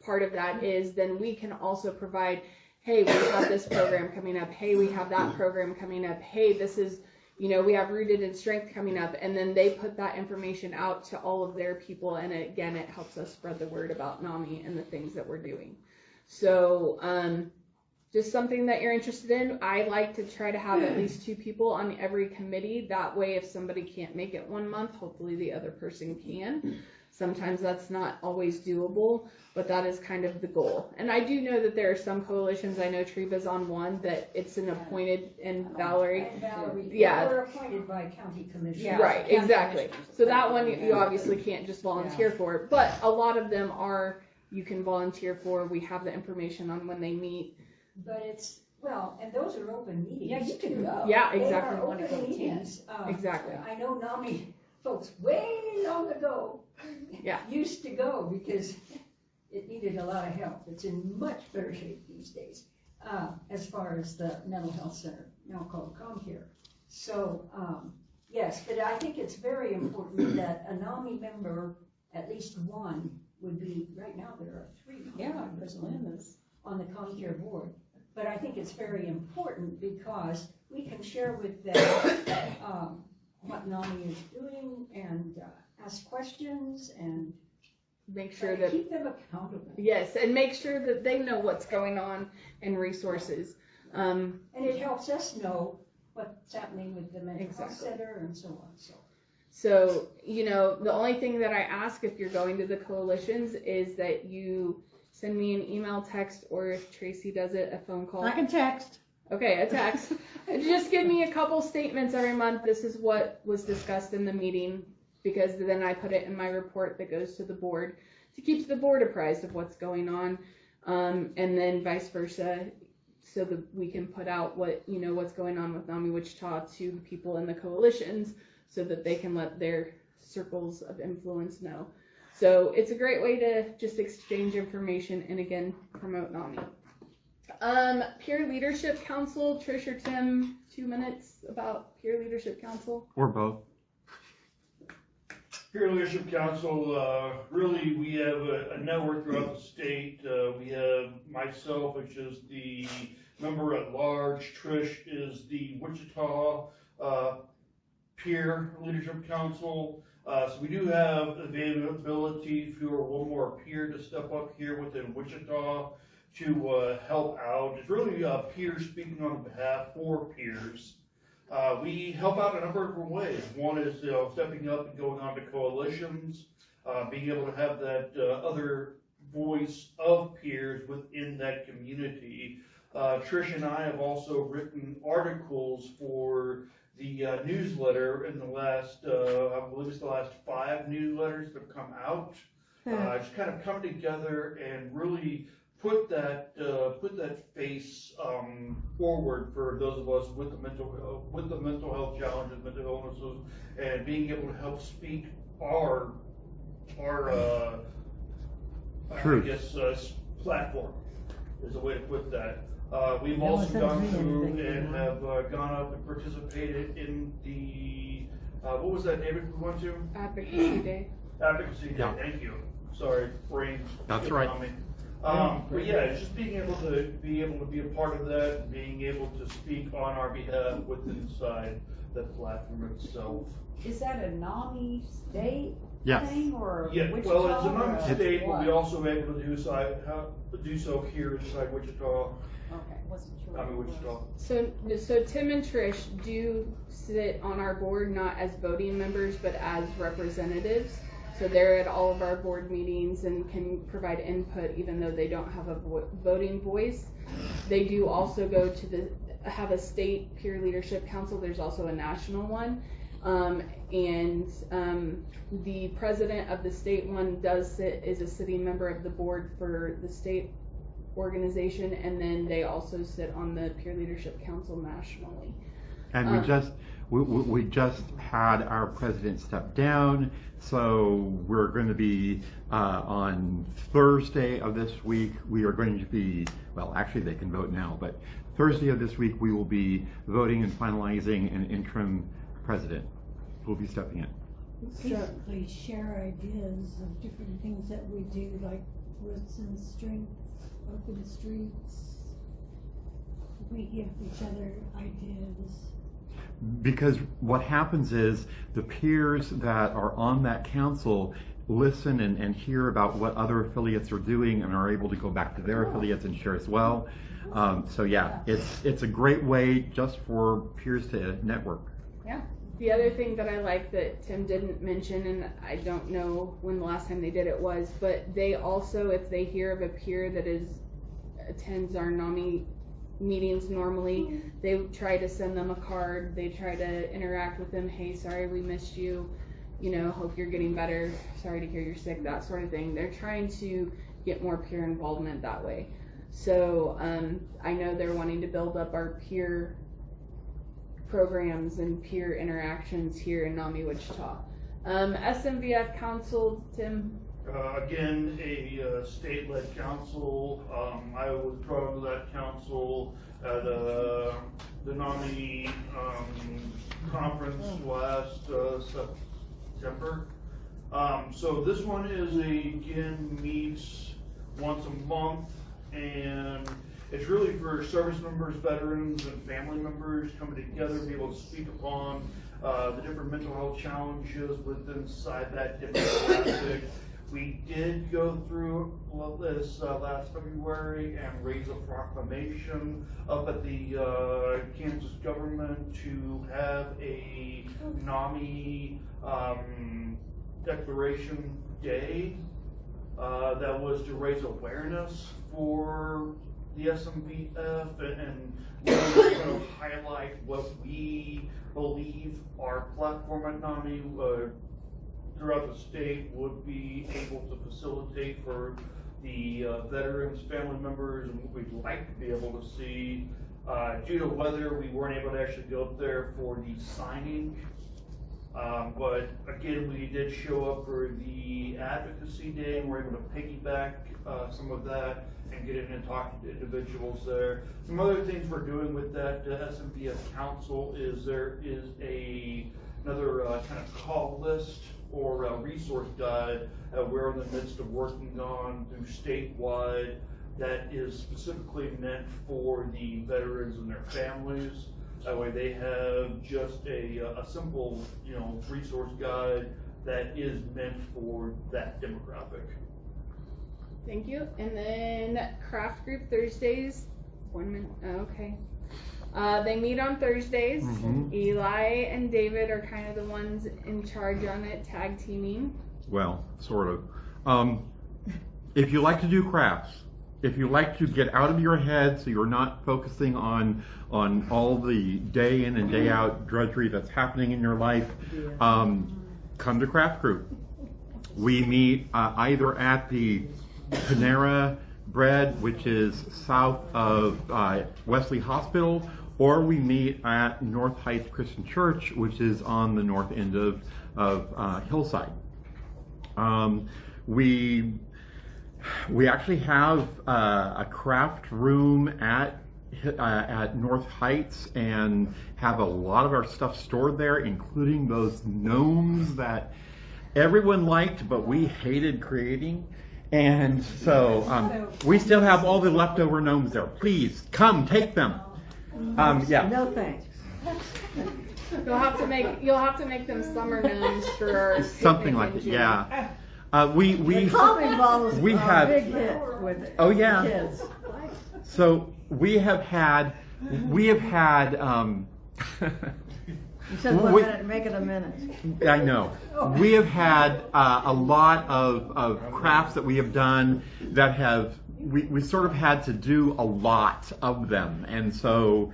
Speaker 4: part of that is then we can also provide, hey, we have this program coming up. Hey, we have that program coming up. Hey, this is, you know, we have Rooted in Strength coming up. And then they put that information out to all of their people. And again, it helps us spread the word about NAMI and the things that we're doing. So, just something that you're interested in. I like to try to have at least 2 people on every committee. That way, if somebody can't make it one month, hopefully the other person can. Sometimes that's not always doable, but that is kind of the goal. And I do know that there are some coalitions. I know Treva's on one that it's an appointed, and Valerie.
Speaker 3: And Valerie,
Speaker 4: Yeah.
Speaker 3: we're appointed by county commissioners.
Speaker 4: Yeah, right, exactly. So that one you obviously can't just volunteer for, but a lot of them are, you can volunteer for. We have the information on when they meet.
Speaker 3: But it's, well, and those are open meetings.
Speaker 7: Yeah, you can go.
Speaker 4: Yeah,
Speaker 3: They
Speaker 4: exactly.
Speaker 3: are open meetings.
Speaker 4: Exactly.
Speaker 3: I know NAMI folks way long ago
Speaker 4: Yeah.
Speaker 3: used to go because it needed a lot of help. It's in much better shape these days, as far as the mental health center, now called ComCare. So, yes, but I think it's very important that a NAMI member, at least one, would be, right now there are 3
Speaker 7: Yeah,
Speaker 3: members
Speaker 7: Lynn is.
Speaker 3: on the ComCare board. But I think it's very important because we can share with them what NAMI is doing and ask questions and
Speaker 4: Make sure that,
Speaker 3: keep them accountable.
Speaker 4: yes, and make sure that they know what's going on and resources.
Speaker 3: And it helps us know what's happening with the mental health
Speaker 4: Exactly.
Speaker 3: center and so on.
Speaker 4: So, you know, the only thing that I ask if you're going to the coalitions is that you send me an email, text, or if Tracy does it, a phone call.
Speaker 6: I can text.
Speaker 4: Okay, a text. Just give me a couple statements every month. This is what was discussed in the meeting, because then I put it in my report that goes to the board to keep the board apprised of what's going on, and then vice versa, so that we can put out what, you know, what's going on with NAMI Wichita to the people in the coalitions, so that they can let their circles of influence know. So it's a great way to just exchange information and again promote NAMI. Peer Leadership Council, Trish or Tim, 2 minutes about Peer Leadership Council.
Speaker 2: Or both.
Speaker 10: Peer Leadership Council, really we have a network throughout the state. We have myself, which is the member at large. Trish is the Wichita Peer Leadership Council. So we do have availability for one more peer to step up here within Wichita to help out. It's really peers speaking on behalf for peers. We help out in a number of different ways. One is stepping up and going on to coalitions, being able to have that other voice of peers within that community. Trish and I have also written articles for the newsletter in the last, I believe it's the last 5 newsletters that have come out. Just kind of come together and really put that face forward for those of us with the mental health challenges, mental illnesses, and being able to help speak our I guess platform is a way to put that. We've also gone through and have gone up and participated in the what was that, David, we went to?
Speaker 4: Advocacy Day.
Speaker 10: Advocacy Day.
Speaker 2: Yeah.
Speaker 10: Thank you. Sorry, brain.
Speaker 2: That's right.
Speaker 10: But yeah, it's just being able to be a part of that, and being able to speak on our behalf within inside the platform itself.
Speaker 7: Is that a NAMI state
Speaker 2: Yes.
Speaker 7: thing or
Speaker 10: Yeah,
Speaker 7: Wichita?
Speaker 10: well, it's a
Speaker 7: or
Speaker 10: non-state, but
Speaker 7: what?
Speaker 10: we also able to do so here inside Wichita,
Speaker 7: Okay, wasn't sure.
Speaker 10: NAMI
Speaker 7: what it
Speaker 10: Wichita.
Speaker 7: was.
Speaker 4: So Tim and Trish do sit on our board, not as voting members, but as representatives. So they're at all of our board meetings and can provide input even though they don't have a voting voice. They do also go to have a state peer leadership council. There's also a national one. The president of the state one is a sitting member of the board for the state organization, and then they also sit on the peer leadership council nationally.
Speaker 2: And we just had our president step down, so we're going to be on Thursday of this week. We are going to be, well, actually they can vote now, but Thursday of this week we will be voting and finalizing an interim president who will be stepping in.
Speaker 11: Basically share ideas of different things that we do, like roots and strength, open streets. We give each other ideas.
Speaker 2: Because what happens is the peers that are on that council listen and hear about what other affiliates are doing and are able to go back to their affiliates and share as well. So yeah, it's a great way just for peers to network.
Speaker 4: Yeah. The other thing that I like that Tim didn't mention, and I don't know when the last time they did it was, but they also, if they hear of a peer that attends our NAMI meetings normally, they try to send them a card. They try to interact with them. Hey, sorry we missed you. You know, hope you're getting better. Sorry to hear you're sick. That sort of thing. They're trying to get more peer involvement that way. So I know they're wanting to build up our peer programs and peer interactions here in NAMI Wichita. SMVF Council, Tim?
Speaker 10: Again, a state-led council. I was drawn to that council at the NAMI conference last September. So this one again meets once a month, and it's really for service members, veterans, and family members coming together to be able to speak upon the different mental health challenges within inside that demographic. We did go through this last February and raise a proclamation up at the Kansas government to have a NAMI Declaration Day that was to raise awareness for the SMVF and really kind of highlight what we believe our platform at NAMI throughout the state would be able to facilitate for the veterans, family members, and what we'd like to be able to see. Due to weather, we weren't able to actually go up there for the signing. But again, we did show up for the advocacy day, and we're able to piggyback some of that and get in and talk to individuals there. Some other things we're doing with that SMVF Council is there is another kind of call list or a resource guide we're in the midst of working on through statewide that is specifically meant for the veterans and their families. That way they have just a simple, resource guide that is meant for that demographic.
Speaker 4: Thank you. And then craft group Thursdays. 1 minute. Okay. They meet on Thursdays.
Speaker 2: Mm-hmm.
Speaker 4: Eli and David are kind of the ones in charge on it, tag teaming.
Speaker 2: Well, sort of. If you like to do crafts, if you like to get out of your head so you're not focusing on all the day in and day out drudgery that's happening in your life, come to craft group. We meet either at the Panera Bread, which is south of Wesley Hospital, or we meet at North Heights Christian Church, which is on the north end of Hillside. We actually have a craft room at North Heights and have a lot of our stuff stored there, including those gnomes that everyone liked but we hated creating. And so we still have all the leftover gnomes there. Please come take them. Yeah.
Speaker 6: No thanks.
Speaker 4: You'll have to make them summer gnomes for our
Speaker 2: something like it. Yeah.
Speaker 6: The coffee bottles
Speaker 2: we
Speaker 6: are
Speaker 2: have
Speaker 6: a big hit with
Speaker 2: oh yeah
Speaker 6: kids.
Speaker 2: So we have had
Speaker 6: You said 1 minute, make it a minute.
Speaker 2: I know. We have had a lot of crafts that we have done that we sort of had to do a lot of them, and so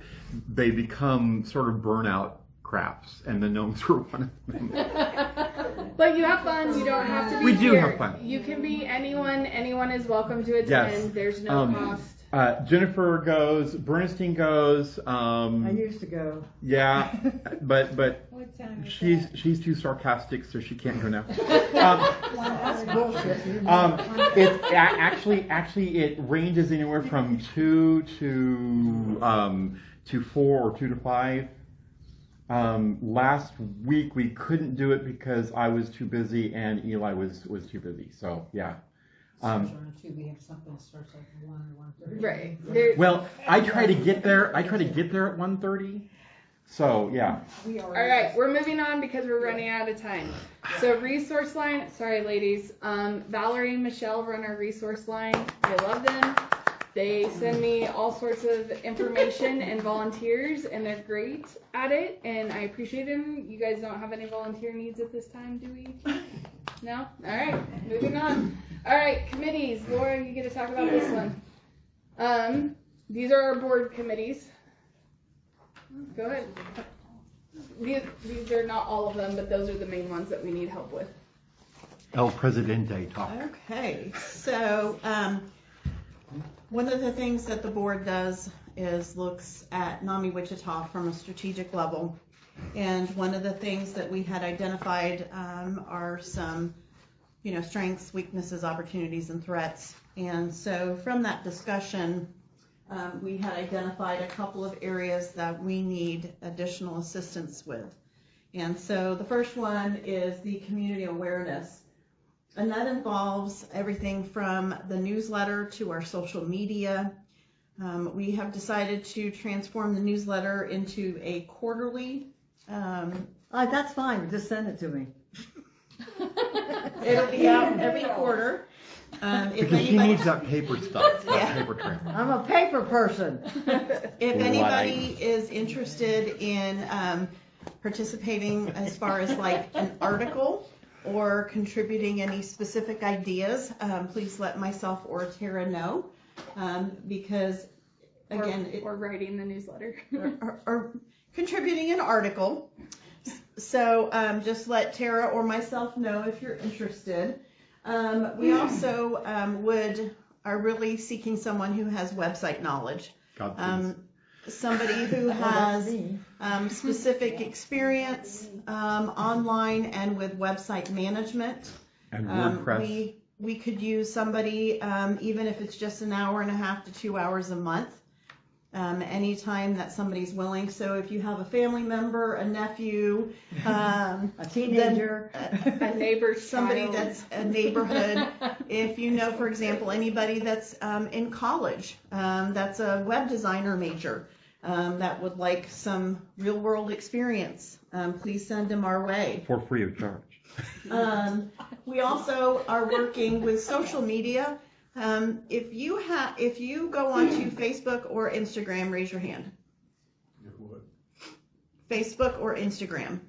Speaker 2: they become sort of burnout crafts, and the gnomes were one of them.
Speaker 4: But you have fun. You don't have to be
Speaker 2: We do
Speaker 4: here.
Speaker 2: have fun.
Speaker 4: You can be anyone. Anyone is welcome to attend.
Speaker 2: Yes.
Speaker 4: There's no cost.
Speaker 2: Jennifer goes. Bernstein goes.
Speaker 6: I used to go.
Speaker 2: Yeah, but
Speaker 11: What time is
Speaker 2: she's too sarcastic, so she can't go now.
Speaker 6: That's bullshit.
Speaker 2: It's actually it ranges anywhere from 2 to 4 or 2 to 5. Last week we couldn't do it because I was too busy and Eli was too busy. So yeah.
Speaker 7: We have something that starts like 1 or 1:30.
Speaker 4: Right.
Speaker 2: Well, I try to get there at 1:30. So yeah.
Speaker 4: All right, we're moving on because we're running out of time. So resource line, sorry ladies, Valerie and Michelle run our resource line. I love them. They send me all sorts of information and volunteers, and they're great at it, and I appreciate them. You guys don't have any volunteer needs at this time, do we? No? All right, moving on. All right, committees. Laura, you get to talk about this one. These are our board committees. Go ahead. These are not all of them, but those are the main ones that we need help with.
Speaker 2: El Presidente talk.
Speaker 5: Okay, so one of the things that the board does is looks at NAMI Wichita from a strategic level. And one of the things that we had identified are some, strengths, weaknesses, opportunities, and threats. And so from that discussion, we had identified a couple of areas that we need additional assistance with. And so the first one is the community awareness. And that involves everything from the newsletter to our social media. We have decided to transform the newsletter into a quarterly.
Speaker 6: That's fine. Just send it to me.
Speaker 5: It'll be out every quarter.
Speaker 2: Because she needs that paper stuff, that paper trail.
Speaker 6: I'm a paper person.
Speaker 5: If anybody is interested in participating as far as like an article or contributing any specific ideas, please let myself or Tara know, because again,
Speaker 4: or writing the newsletter
Speaker 5: or contributing an article. So just let Tara or myself know if you're interested. We also are really seeking someone who has website knowledge. Somebody who has specific experience online and with website management.
Speaker 2: And WordPress.
Speaker 5: We could use somebody, even if it's just an hour and a half to 2 hours a month, anytime that somebody's willing. So if you have a family member, a nephew,
Speaker 6: a teenager,
Speaker 4: a neighbor,
Speaker 5: somebody that's a neighborhood, if you know, for example, anybody that's in college, that's a web designer major, that would like some real world experience, please send them our way.
Speaker 2: For free of charge.
Speaker 5: We also are working with social media. If you go onto Facebook or Instagram, raise your hand. Facebook or Instagram.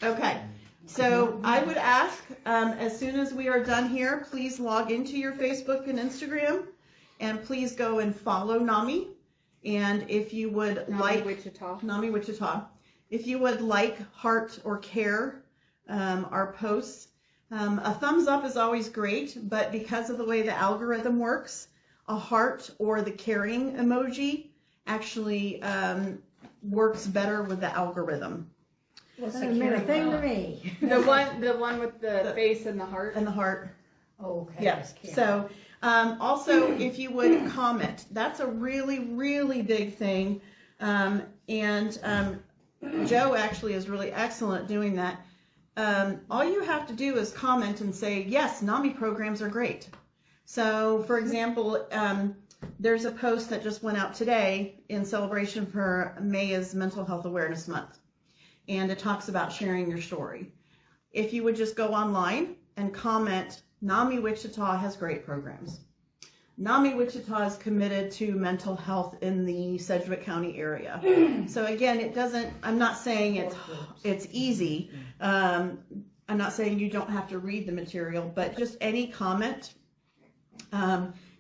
Speaker 5: Okay, so I would ask, as soon as we are done here, please log into your Facebook and Instagram, and please go and follow NAMI. And if you would NAMI Wichita, if you would like, heart, or care our posts. A thumbs up is always great, but because of the way the algorithm works, a heart or the caring emoji actually works better with the algorithm.
Speaker 6: Doesn't mean a thing to me.
Speaker 4: The one with the face and the heart.
Speaker 5: And the heart.
Speaker 7: Oh, okay.
Speaker 5: Yes. So also, if you would comment, that's a really, really big thing. And Joe actually is really excellent at doing that. All you have to do is comment and say, yes, NAMI programs are great. So, for example, there's a post that just went out today in celebration for May is Mental Health Awareness Month. And it talks about sharing your story. If you would just go online and comment, NAMI Wichita has great programs. NAMI Wichita is committed to mental health in the Sedgwick County area. So again, I'm not saying it's easy. I'm not saying you don't have to read the material, but just any comment,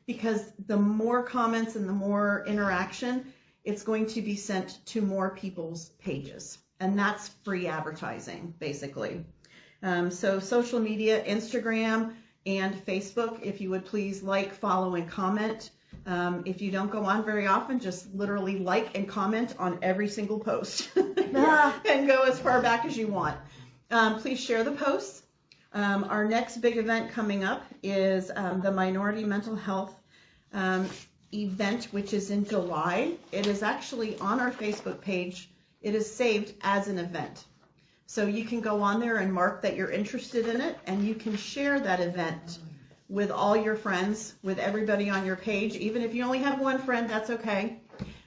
Speaker 5: because the more comments and the more interaction, it's going to be sent to more people's pages. And that's free advertising, basically. So social media, Instagram, and Facebook, if you would please like, follow, and comment. If you don't go on very often, just literally like and comment on every single post and go as far back as you want. Please share the posts. Our next big event coming up is the Minority Mental Health event, which is in July. It is actually on our Facebook page. It is saved as an event. So you can go on there and mark that you're interested in it, and you can share that event with all your friends, with everybody on your page. Even if you only have one friend, that's okay.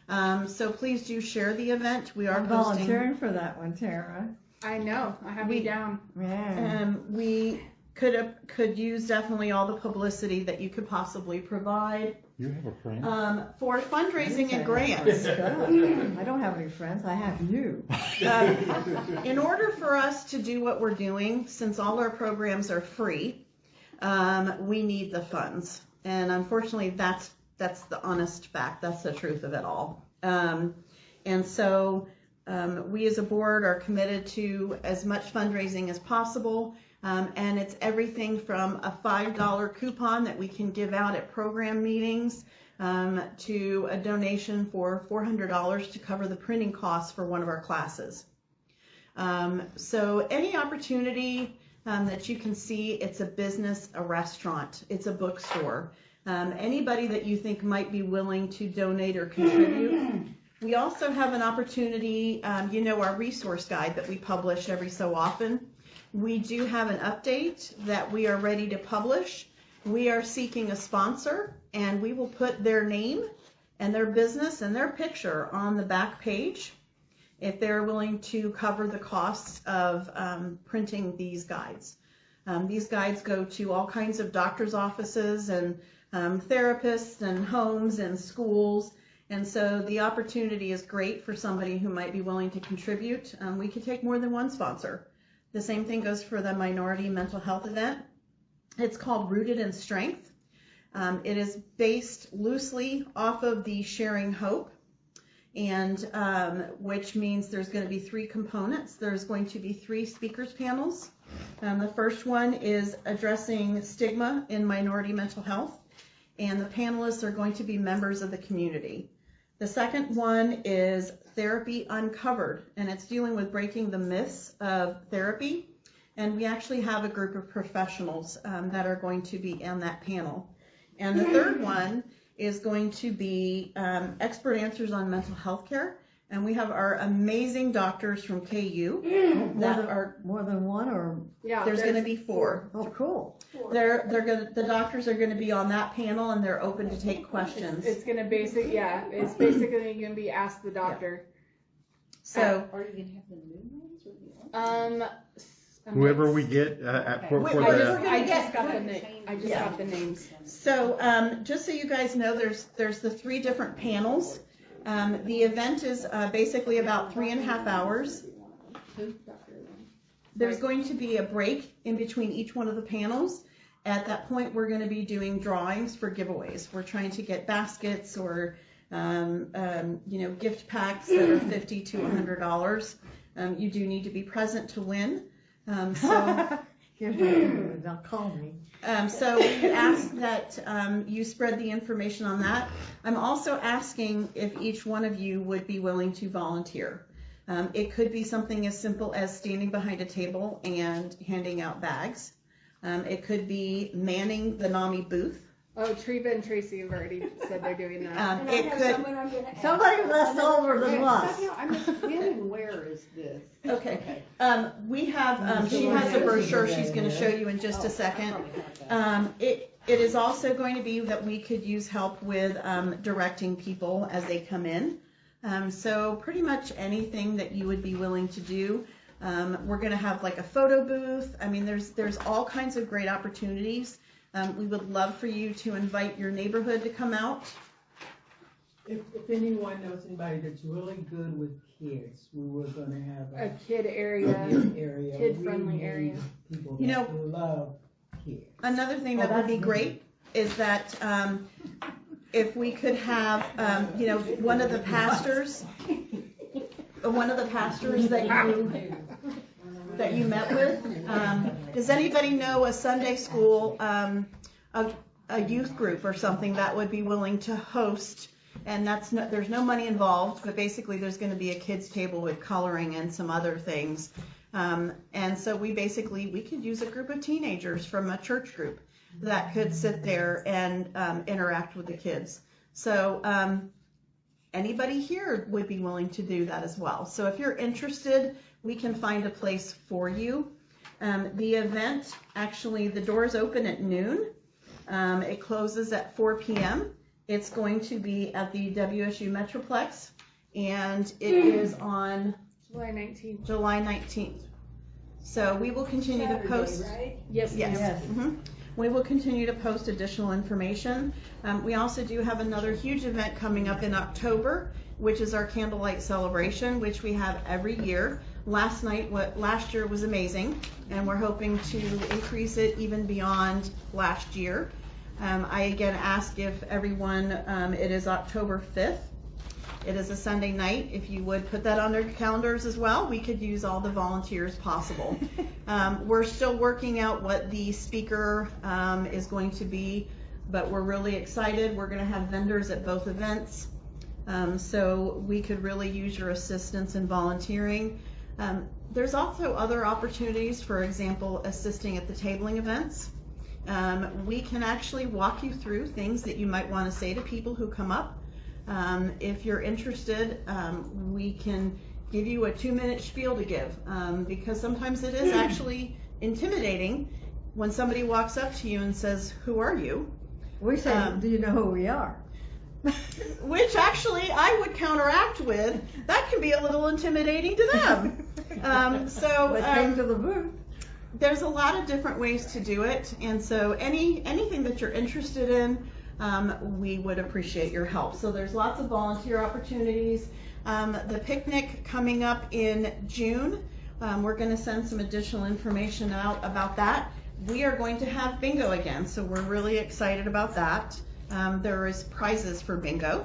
Speaker 5: So please do share the event. We are
Speaker 6: volunteering for that one, Tara.
Speaker 4: I know. I have you down.
Speaker 6: Yeah.
Speaker 5: We could use definitely all the publicity that you could possibly provide.
Speaker 2: You have a friend?
Speaker 5: For fundraising and grants.
Speaker 6: I don't have any friends. I have you.
Speaker 5: In order for us to do what we're doing, since all our programs are free, we need the funds. And unfortunately, that's the honest fact. That's the truth of it all. And so we as a board are committed to as much fundraising as possible. And it's everything from a $5 coupon that we can give out at program meetings to a donation for $400 to cover the printing costs for one of our classes. So any opportunity that you can see, it's a business, a restaurant, it's a bookstore, anybody that you think might be willing to donate or contribute. We also have an opportunity, our resource guide that we publish every so often. We do have an update that we are ready to publish. We are seeking a sponsor, and we will put their name and their business and their picture on the back page if they're willing to cover the costs of printing these guides. These guides go to all kinds of doctors' offices and therapists and homes and schools. And so the opportunity is great for somebody who might be willing to contribute. We could take more than one sponsor. The same thing goes for the minority mental health event. It's called Rooted in Strength. It is based loosely off of the Sharing Hope, and which means there's going to be 3 components. There's going to be 3 speakers panels. The first one is addressing stigma in minority mental health, and the panelists are going to be members of the community. The second one is Therapy Uncovered, and it's dealing with breaking the myths of therapy. And we actually have a group of professionals that are going to be in that panel. And the third one is going to be expert answers on mental health care. And we have our amazing doctors from KU that are
Speaker 6: more than one, or
Speaker 5: there's going to be 4.
Speaker 6: Oh, cool.
Speaker 5: The doctors are going to be on that panel, and they're open to take questions.
Speaker 4: It's going to basically going to be ask the doctor.
Speaker 5: So
Speaker 7: are you going to have the new ones or the old?
Speaker 2: Whoever we get
Speaker 4: I just got the names.
Speaker 5: So just so you guys know, there's the 3 different panels. The event is basically about 3.5 hours. There's going to be a break in between each one of the panels. At that point, we're going to be doing drawings for giveaways. We're trying to get baskets or gift packs that are $50 to $100. You do need to be present to win. So
Speaker 6: don't call me.
Speaker 5: So we ask that you spread the information on that. I'm also asking if each one of you would be willing to volunteer. It could be something as simple as standing behind a table and handing out bags. It could be manning the NAMI booth.
Speaker 4: Oh, Treva and Tracy have already said they're doing that.
Speaker 5: It could.
Speaker 6: Somebody less older than us.
Speaker 7: When and where is this?
Speaker 5: Okay. We have. She has a brochure she's going to show you in just a second. It is also going to be that we could use help with directing people as they come in. So pretty much anything that you would be willing to do. We're going to have like a photo booth. I mean, there's all kinds of great opportunities. We would love for you to invite your neighborhood to come out.
Speaker 8: If anyone knows anybody that's really good with kids, we were going to have
Speaker 4: a kid area, kid-friendly area.
Speaker 8: People that love kids.
Speaker 5: Another thing that would be great is that if we could have, one of the pastors that you met with. Does anybody know a Sunday school, a youth group or something that would be willing to host? And there's no money involved, but basically there's going to be a kids table with coloring and some other things. And so we could use a group of teenagers from a church group that could sit there and interact with the kids. So anybody here would be willing to do that as well. So if you're interested, we can find a place for you. The event, actually, the doors open at noon. It closes at 4 p.m. It's going to be at the WSU Metroplex, and it is on
Speaker 4: July 19th.
Speaker 5: July 19th. So we will continue to post.
Speaker 3: Right?
Speaker 4: Yes.
Speaker 5: Yes. We will continue to post additional information. We also do have another huge event coming up in October, which is our candlelight celebration, which we have every year. Last year was amazing, and we're hoping to increase it even beyond last year. I again ask if everyone, it is October 5th. It is a Sunday night. If you would put that on their calendars as well, we could use all the volunteers possible. We're still working out what the speaker is going to be, but we're really excited. We're going to have vendors at both events, so we could really use your assistance in volunteering. There's also other opportunities, for example, assisting at the tabling events. We can actually walk you through things that you might want to say to people who come up. If you're interested, we can give you a 2-minute spiel to give, because sometimes it is actually intimidating when somebody walks up to you and says, "Who are you?"
Speaker 6: We say, "Do you know who we are?"
Speaker 5: Which actually I would counteract with, that can be a little intimidating to them.
Speaker 6: They came to the booth.
Speaker 5: There's a lot of different ways to do it, and so anything that you're interested in, we would appreciate your help. So there's lots of volunteer opportunities. The picnic coming up in June, we're going to send some additional information out about that. We are going to have bingo again, so we're really excited about that. There is prizes for bingo,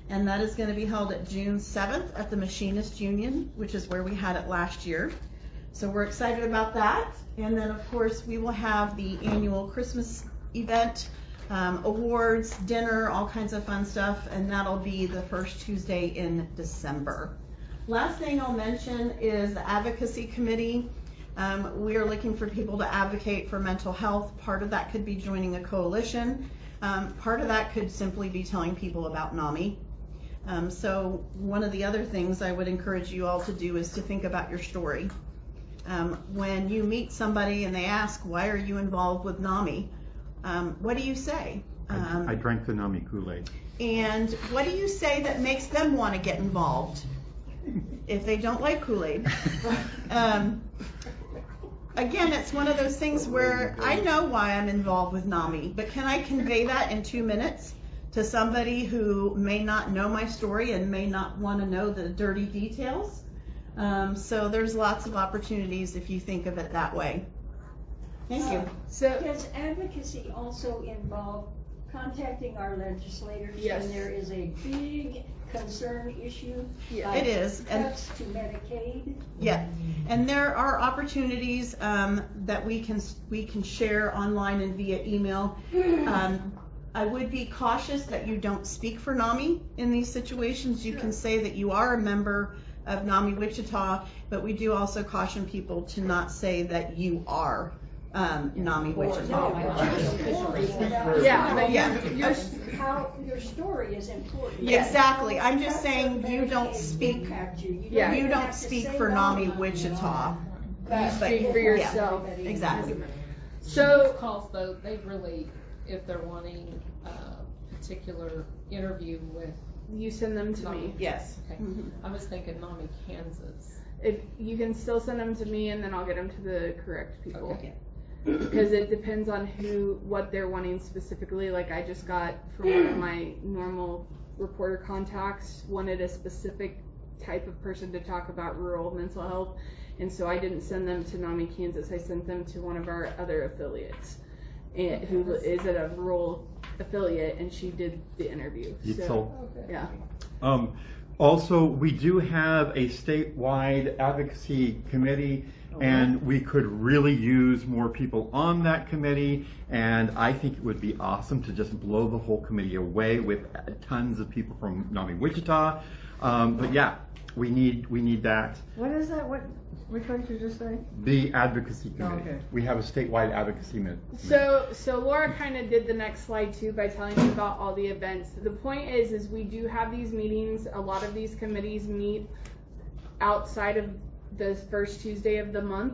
Speaker 5: and that is going to be held at June 7th at the Machinist Union, which is where we had it last year. So we're excited about that. And then of course we will have the annual Christmas event, awards, dinner, all kinds of fun stuff, and that'll be the first Tuesday in December. Last thing I'll mention is the advocacy committee. We are looking for people to advocate for mental health. Part of that could be joining a coalition. Part of that could simply be telling people about NAMI. So one of the other things I would encourage you all to do is to think about your story. When you meet somebody and they ask, "Why are you involved with NAMI?" What do you say?
Speaker 2: I drank the NAMI Kool-Aid.
Speaker 5: And what do you say that makes them want to get involved if they don't like Kool-Aid? Again, it's one of those things where I know why I'm involved with NAMI, but can I convey that in 2 minutes to somebody who may not know my story and may not want to know the dirty details? So there's lots of opportunities if you think of it that way. Thank you.
Speaker 3: So does advocacy also involve contacting our legislators when there is a big concern issue?
Speaker 5: Yeah, it is.
Speaker 3: And cuts to Medicaid?
Speaker 5: Yeah, and there are opportunities that we can share online and via email. I would be cautious that you don't speak for NAMI in these situations. You can say that you are a member of NAMI Wichita, but we do also caution people to not say that you are NAMI Wichita.
Speaker 3: Your story is important.
Speaker 5: Exactly. I'm just saying you don't speak. You don't speak for NAMI Wichita.
Speaker 4: You speak for yourself.
Speaker 5: Yeah, exactly.
Speaker 9: So calls though, they really, if they're wanting a particular interview with,
Speaker 4: you send them to me.
Speaker 5: Yes.
Speaker 9: Okay. I was thinking NAMI Kansas.
Speaker 4: If you can still send them to me, and then I'll get them to the correct people.
Speaker 9: Okay.
Speaker 4: Because it depends on what they're wanting specifically. Like I just got from one of my normal reporter contacts, wanted a specific type of person to talk about rural mental health, and so I didn't send them to NAMI Kansas. I sent them to one of our other affiliates, who is at a rural affiliate, and she did the interview. Yeah.
Speaker 2: Also, we do have a statewide advocacy committee, and we could really use more people on that committee, and I think it would be awesome to just blow the whole committee away with tons of people from NAMI Wichita. But yeah, we need that.
Speaker 6: What is that? Which one did you just say?
Speaker 2: The advocacy committee.
Speaker 6: Okay.
Speaker 2: We have a statewide advocacy committee.
Speaker 4: So Laura kind of did the next slide too by telling you about all the events. The point is we do have these meetings. A lot of these committees meet outside of the first Tuesday of the month,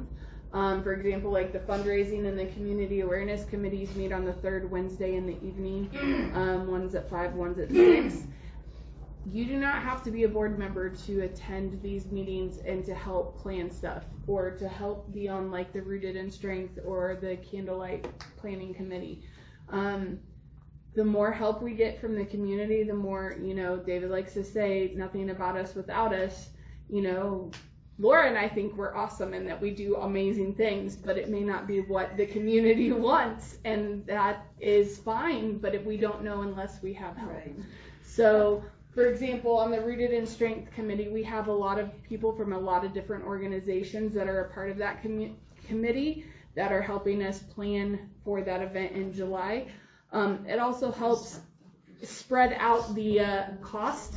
Speaker 4: For example, like the fundraising and the community awareness committees meet on the third Wednesday in the evening. One's at 5, one's at 6. You do not have to be a board member to attend these meetings and to help plan stuff, or to help be on like the Rooted in Strength or the Candlelight Planning Committee. The more help we get from the community, the more, David likes to say, nothing about us without us. Laura and I think we're awesome and that we do amazing things, but it may not be what the community wants, and that is fine, but if we don't know unless we have help. Right. So, for example, on the Rooted in Strength Committee, we have a lot of people from a lot of different organizations that are a part of that committee that are helping us plan for that event in July. It also helps spread out the cost,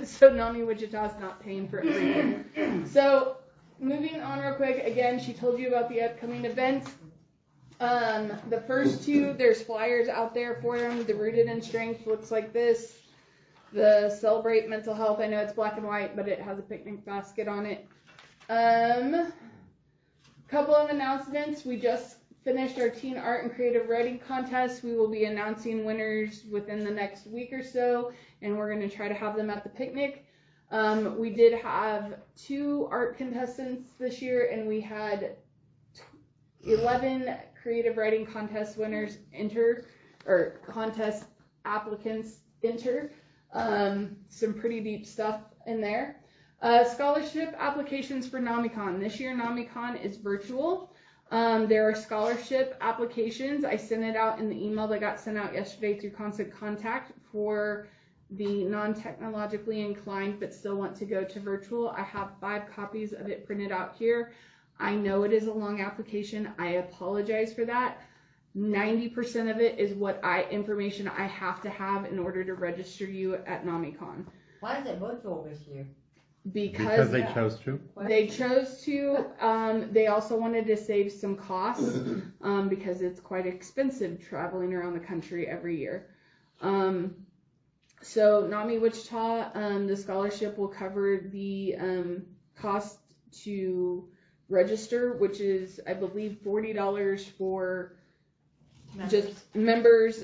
Speaker 4: so NAMI Wichita is not paying for everything. So, moving on real quick, again, she told you about the upcoming events. The first 2, there's flyers out there for them. The Rooted in Strength looks like this. The Celebrate Mental Health, I know it's black and white, but it has a picnic basket on it. Couple of announcements. We just finished our teen art and creative writing contest. We will be announcing winners within the next week or so, and we're going to try to have them at the picnic. We did have 2 art contestants this year, and we had 11 creative writing contest winners enter, or contest applicants enter. Some pretty deep stuff in there. Scholarship applications for NamiCon. This year NamiCon is virtual. There are scholarship applications. I sent it out in the email that got sent out yesterday through Constant Contact for the non-technologically inclined but still want to go to virtual. I have 5 copies of it printed out here. I know it is a long application. I apologize for that. 90% of it is information I have to have in order to register you at NamiCon.
Speaker 12: Why is it virtual this year?
Speaker 4: Because
Speaker 2: they chose to.
Speaker 4: They chose to. They also wanted to save some costs because it's quite expensive traveling around the country every year. So NAMI Wichita, the scholarship will cover the cost to register, which is, I believe, $40 for just members.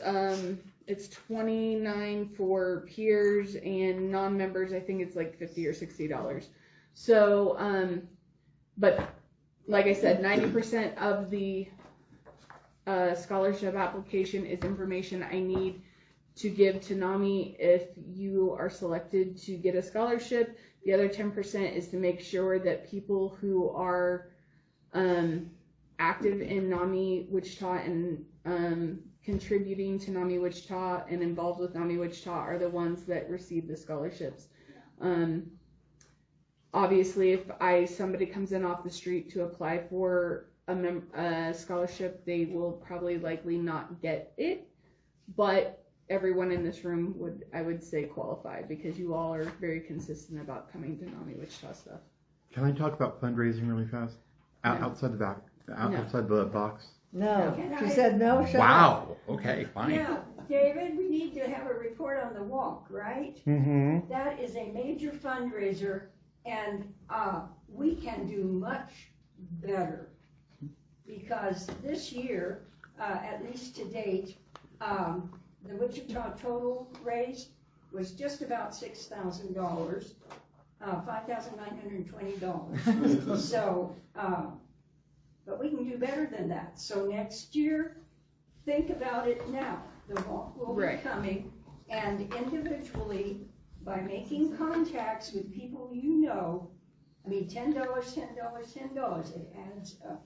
Speaker 4: It's $29 for peers, and non-members, I think it's like $50 or $60. So, but like I said, 90% of the scholarship application is information I need to give to NAMI if you are selected to get a scholarship. The other 10% is to make sure that people who are active in NAMI Wichita and contributing to NAMI Wichita and involved with NAMI Wichita are the ones that receive the scholarships. Obviously, if somebody comes in off the street to apply for a scholarship, they will probably likely not get it, but everyone in this room I would say qualify, because you all are very consistent about coming to NAMI Wichita stuff.
Speaker 2: Can I talk about fundraising really fast?
Speaker 4: No.
Speaker 2: Outside the box?
Speaker 6: No. She said no, shut
Speaker 2: Wow. Okay, fine.
Speaker 3: Now, David, we need to have a report on the walk, right?
Speaker 2: Mm-hmm.
Speaker 3: That is a major fundraiser, and we can do much better, because this year, at least to date, the Wichita total raised was just about $6,000, $5,920. So, but we can do better than that. So next year, think about it now. The walk will be coming, and individually, by making contacts with people you know, I mean, $10, $10, it adds up.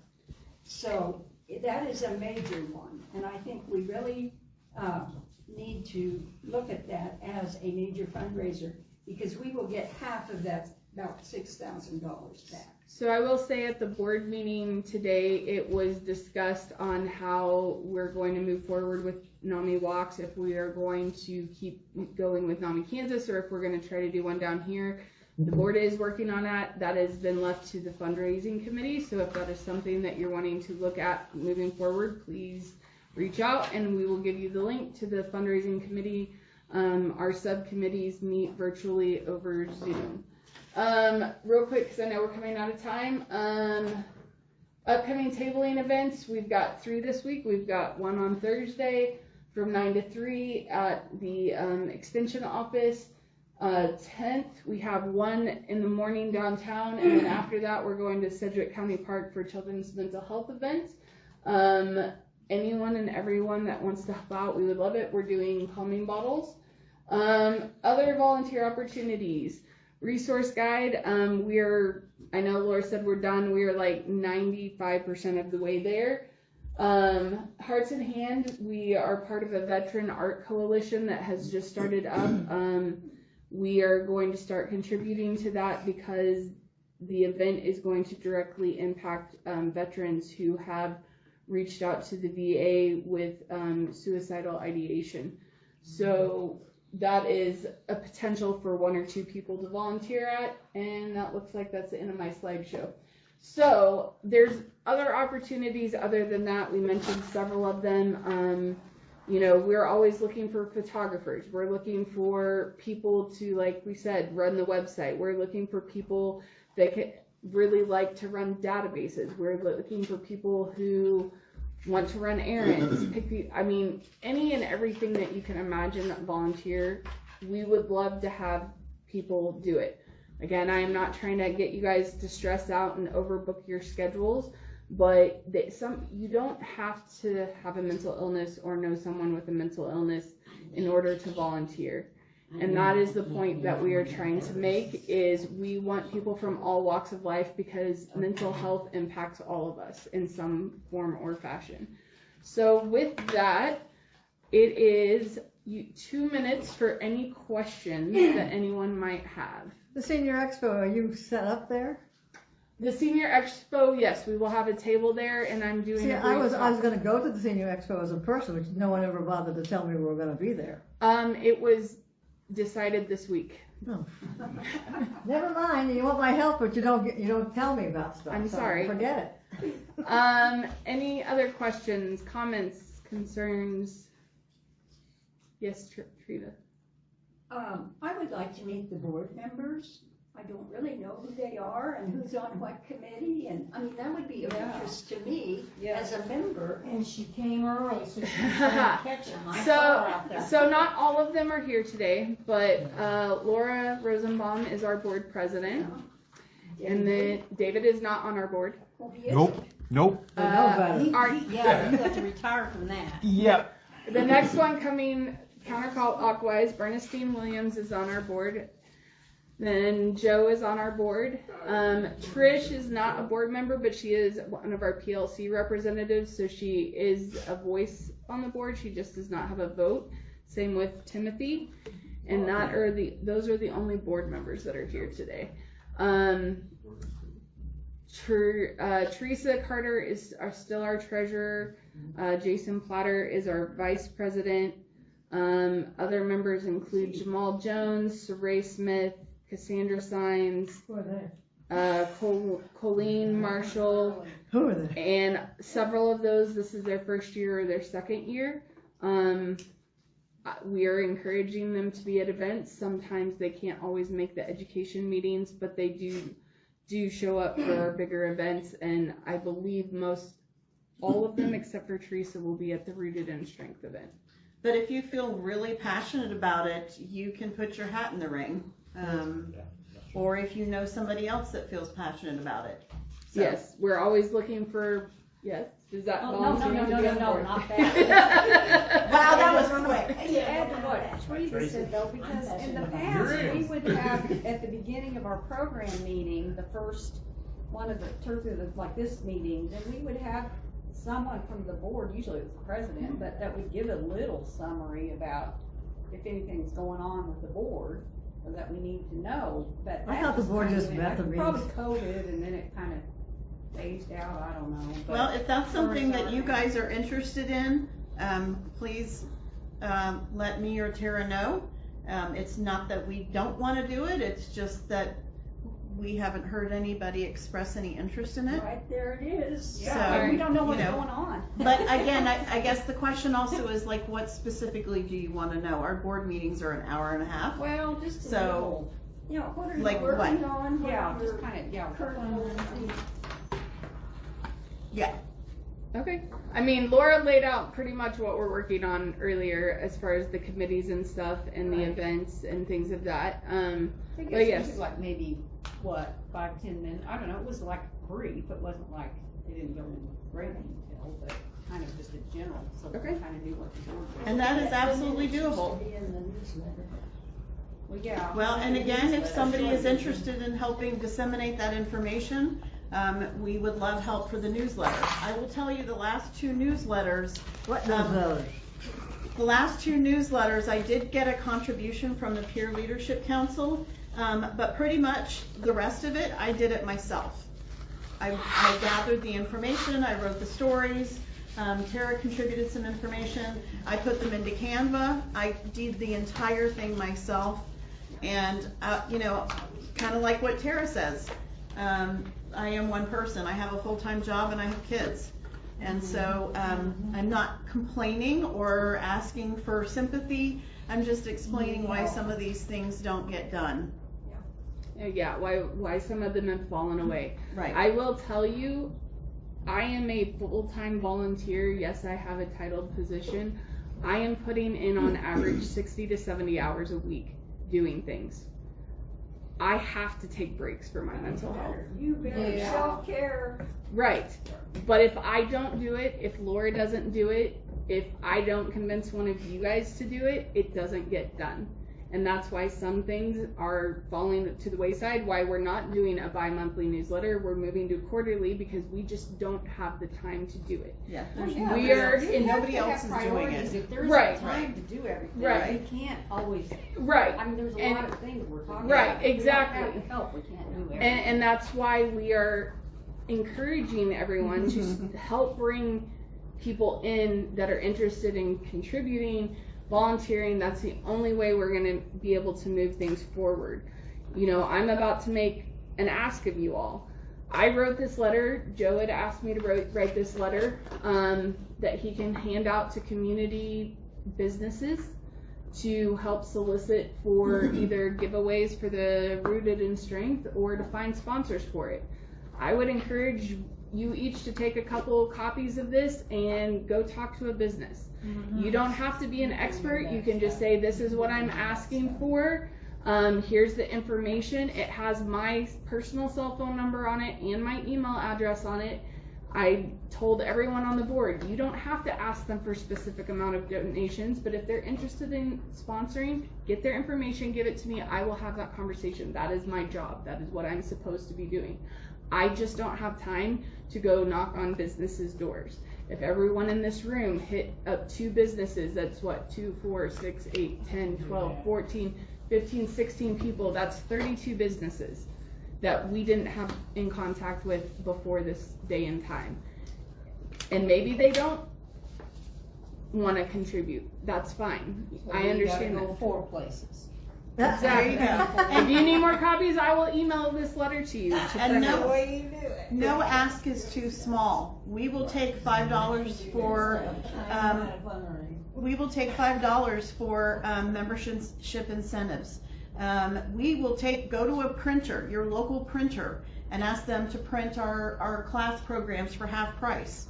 Speaker 3: So that is a major one, and I think we really need to look at that as a major fundraiser, because we will get half of that, about $6,000 back.
Speaker 4: So I will say at the board meeting today, it was discussed on how we're going to move forward with NAMI walks, if we are going to keep going with NAMI Kansas, or if we're going to try to do one down here. The board is working on that. That has been left to the fundraising committee. So if that is something that you're wanting to look at moving forward, please reach out and we will give you the link to the fundraising committee. Our subcommittees meet virtually over Zoom. Real quick, because I know we're coming out of time. Upcoming tabling events, we've got 3 this week. We've got one on Thursday from 9 to 3 at the extension office. 10th, we have one in the morning downtown, and then after that, we're going to Sedgwick County Park for children's mental health events. Anyone and everyone that wants to help out, we would love it. We're doing calming bottles. Other volunteer opportunities. Resource guide, I know Laura said we're done. We are like 95% of the way there. Hearts in Hand, we are part of a veteran art coalition that has just started up. We are going to start contributing to that because the event is going to directly impact veterans who have reached out to the VA with suicidal ideation. So that is a potential for 1 or 2 people to volunteer at, and that looks like that's the end of my slideshow. So there's other opportunities other than that. We mentioned several of them. We're always looking for photographers. We're looking for people to, like we said, run the website. We're looking for people that can really like to run databases. We're looking for people who want to run errands, any and everything that you can imagine that volunteer. We would love to have people do it. Again, I am not trying to get you guys to stress out and overbook your schedules, but you don't have to have a mental illness or know someone with a mental illness in order to volunteer. And that is the point that we are trying to make, is we want people from all walks of life, because mental health impacts all of us in some form or fashion. So with that, it is 2 minutes for any questions that anyone might have.
Speaker 6: The Senior Expo, are you set up there?
Speaker 4: The Senior Expo, yes, we will have a table there, and I'm doing.
Speaker 6: See, I was going to go to the Senior Expo as a person, but no one ever bothered to tell me we were going to be there.
Speaker 4: It was decided this week.
Speaker 6: Oh. Never mind. You want my help, but you don't tell me about stuff.
Speaker 4: I'm sorry.
Speaker 6: Forget it.
Speaker 4: Any other questions, comments, concerns? Yes, Trina.
Speaker 3: I would like to meet the board members. I don't really know who they are and who's on what committee, and that would be of interest to me as a member.
Speaker 11: And she came early, so she was trying to catch them. I saw her out there.
Speaker 4: So not all of them are here today, but Laura Rosenbaum is our board president, and then David is not on our board.
Speaker 2: Nope.
Speaker 6: You
Speaker 11: have to retire from that.
Speaker 2: Yep.
Speaker 4: The next one coming counterclockwise, Bernstein Williams is on our board. Then Joe is on our board. Trish is not a board member, but she is one of our PLC representatives, so she is a voice on the board. She just does not have a vote. Same with Timothy. And those are the only board members that are here today. Teresa Carter is still our treasurer. Jason Platter is our vice president. Other members include Jamal Jones, Saray Smith, Cassandra Sines, Colleen Marshall.
Speaker 6: Who are they?
Speaker 4: And several of those, this is their first year or their second year. We are encouraging them to be at events. Sometimes they can't always make the education meetings, but they do show up for our bigger events. And I believe all of them except for Teresa will be at the Rooted in Strength event.
Speaker 5: But if you feel really passionate about it, you can put your hat in the ring. Or if you know somebody else that feels passionate about it. So.
Speaker 4: Yes, we're always looking for, yes, is that
Speaker 3: No,
Speaker 4: volunteer to be on board?
Speaker 3: not that.
Speaker 5: Wow, that was quick.
Speaker 7: To add to what Teresa said though, because in the past, we would have, at the beginning of our program meeting, the first one of the Thursday, like this meeting, then we would have someone from the board, usually it was the president, but that would give a little summary about if anything's going on with the board or that we need to know. But
Speaker 6: I thought the board just met the meetings.
Speaker 7: Probably COVID and then it kind of phased out, I don't know. But
Speaker 5: well, if that's something that you guys are interested in, please let me or Tara know. It's not that we don't want to do it, it's just that we haven't heard anybody express any interest in it.
Speaker 3: Right there it is.
Speaker 7: Yeah,
Speaker 5: So,
Speaker 7: we don't know what's going on.
Speaker 5: But again, I guess the question also is like, what specifically do you want to know? Our board meetings are an hour and a half.
Speaker 7: Well, just
Speaker 5: So,
Speaker 3: what are you
Speaker 5: like
Speaker 3: working
Speaker 5: what?
Speaker 3: on?
Speaker 7: yeah, just kind of, yeah.
Speaker 5: Yeah.
Speaker 4: Okay. I mean, Laura laid out pretty much what we're working on earlier as far as the committees and stuff and the events and things of that.
Speaker 7: I
Speaker 4: But
Speaker 7: guess
Speaker 4: yes.
Speaker 7: it was like maybe, what, 5-10 minutes? I don't know, it was like brief, it wasn't like, it didn't go into great detail, but kind of just a general, so we
Speaker 4: Okay.
Speaker 7: kind of knew what to do.
Speaker 5: And that is absolutely doable.
Speaker 7: Well, yeah.
Speaker 5: Well, and again, if somebody is interested in helping disseminate that information, we would love help for the newsletter. I will tell you the last 2 newsletters.
Speaker 6: What newsletters?
Speaker 5: The last 2 newsletters, I did get a contribution from the Peer Leadership Council, but pretty much the rest of it, I did it myself. I gathered the information, I wrote the stories, Tara contributed some information, I put them into Canva, I did the entire thing myself, and, you know, kind of like what Tara says, I am one person, I have a full-time job and I have kids. And so I'm not complaining or asking for sympathy. I'm just explaining why some of these things don't get done.
Speaker 4: Yeah, why some of them have fallen away.
Speaker 5: Right.
Speaker 4: I will tell you, I am a full-time volunteer. Yes, I have a titled position. I am putting in on average 60 to 70 hours a week doing things. I have to take breaks for my mental health.
Speaker 3: You better self-care.
Speaker 4: Right. But if I don't do it, if Laura doesn't do it, if I don't convince one of you guys to do it, it doesn't get done. And that's why some things are falling to the wayside, why we're not doing a bi-monthly newsletter. We're moving to quarterly because we just don't have the time to do it.
Speaker 5: Yeah.
Speaker 4: We are in
Speaker 5: nobody else is doing it.
Speaker 7: If there
Speaker 4: Right.
Speaker 7: isn't time to do everything,
Speaker 4: Right.
Speaker 7: we can't always.
Speaker 4: Right.
Speaker 7: I mean, there's a lot of things we're talking
Speaker 4: Right,
Speaker 7: about.
Speaker 4: exactly.
Speaker 7: If we don't have the help, we can't do everything.
Speaker 4: And that's why we are encouraging everyone to help bring people in that are interested in contributing, volunteering. That's the only way we're going to be able to move things forward. You know, I'm about to make an ask of you all. I wrote this letter. Joe had asked me to write this letter that he can hand out to community businesses to help solicit for either giveaways for the Rooted in Strength or to find sponsors for it. I would encourage you each to take a couple copies of this and go talk to a business. You don't have to be an expert. You can just say, this is what I'm asking for. Here's the information. It has my personal cell phone number on it and my email address on it. I told everyone on the board, you don't have to ask them for a specific amount of donations, but if they're interested in sponsoring, get their information, give it to me. I will have that conversation. That is my job. That is what I'm supposed to be doing. I just don't have time to go knock on businesses' doors. If everyone in this room hit up 2 businesses, that's what, 2, 4, 6, 8, 10, 12, 14, 15, 16 people, that's 32 businesses that we didn't have in contact with before this day and time. And maybe they don't want to contribute. That's fine.
Speaker 12: So
Speaker 4: I understand
Speaker 12: go
Speaker 4: that.
Speaker 12: 4 places.
Speaker 4: Exactly. If you need more copies, I will email this letter to you.
Speaker 5: And no ask is too small. We will take $5 for membership incentives. We will go to a printer, your local printer, and ask them to print our class programs for half price.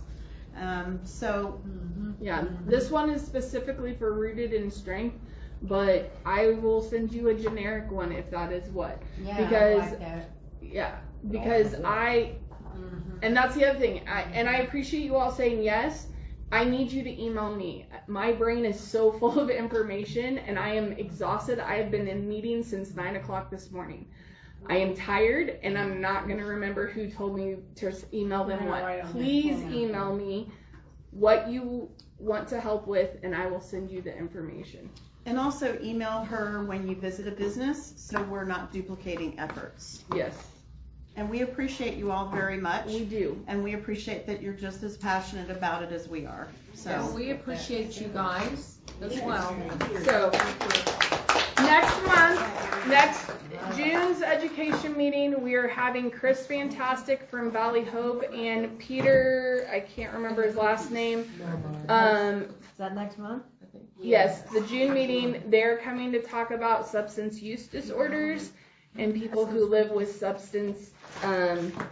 Speaker 4: Yeah, this one is specifically for Rooted in Strength, but I will send you a generic one if that is what.
Speaker 12: Yeah,
Speaker 4: because
Speaker 12: I like that.
Speaker 4: yeah, because and that's the other thing. I appreciate you all saying yes. I need you to email me. My brain is so full of information and I am exhausted. I have been in meetings since 9 o'clock this morning. I am tired and I'm not going to remember who told me to email them what. Please email me what you want to help with and I will send you the information.
Speaker 5: And also email her when you visit a business so we're not duplicating efforts.
Speaker 4: Yes.
Speaker 5: And we appreciate you all very much.
Speaker 4: We do.
Speaker 5: And we appreciate that you're just as passionate about it as we are. So
Speaker 9: we appreciate you guys as well.
Speaker 4: So next June's education meeting, we are having Chris Fantastic from Valley Hope and Peter, I can't remember his last name.
Speaker 12: Is that next month?
Speaker 4: Yes, the June meeting, they're coming to talk about substance use disorders and people who live with substance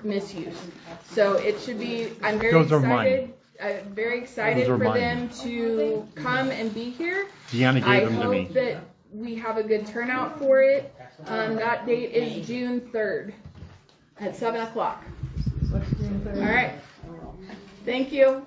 Speaker 4: misuse. So it should be, I'm very
Speaker 2: Those are
Speaker 4: excited.
Speaker 2: mine.
Speaker 4: I'm very excited
Speaker 2: Those are
Speaker 4: for
Speaker 2: mine.
Speaker 4: them to come and be here.
Speaker 2: Deanna
Speaker 4: I
Speaker 2: gave them to
Speaker 4: hope
Speaker 2: me.
Speaker 4: that we have a good turnout for it. That date is June 3rd at 7 o'clock.
Speaker 6: What's June 3rd?
Speaker 4: All right. Thank you.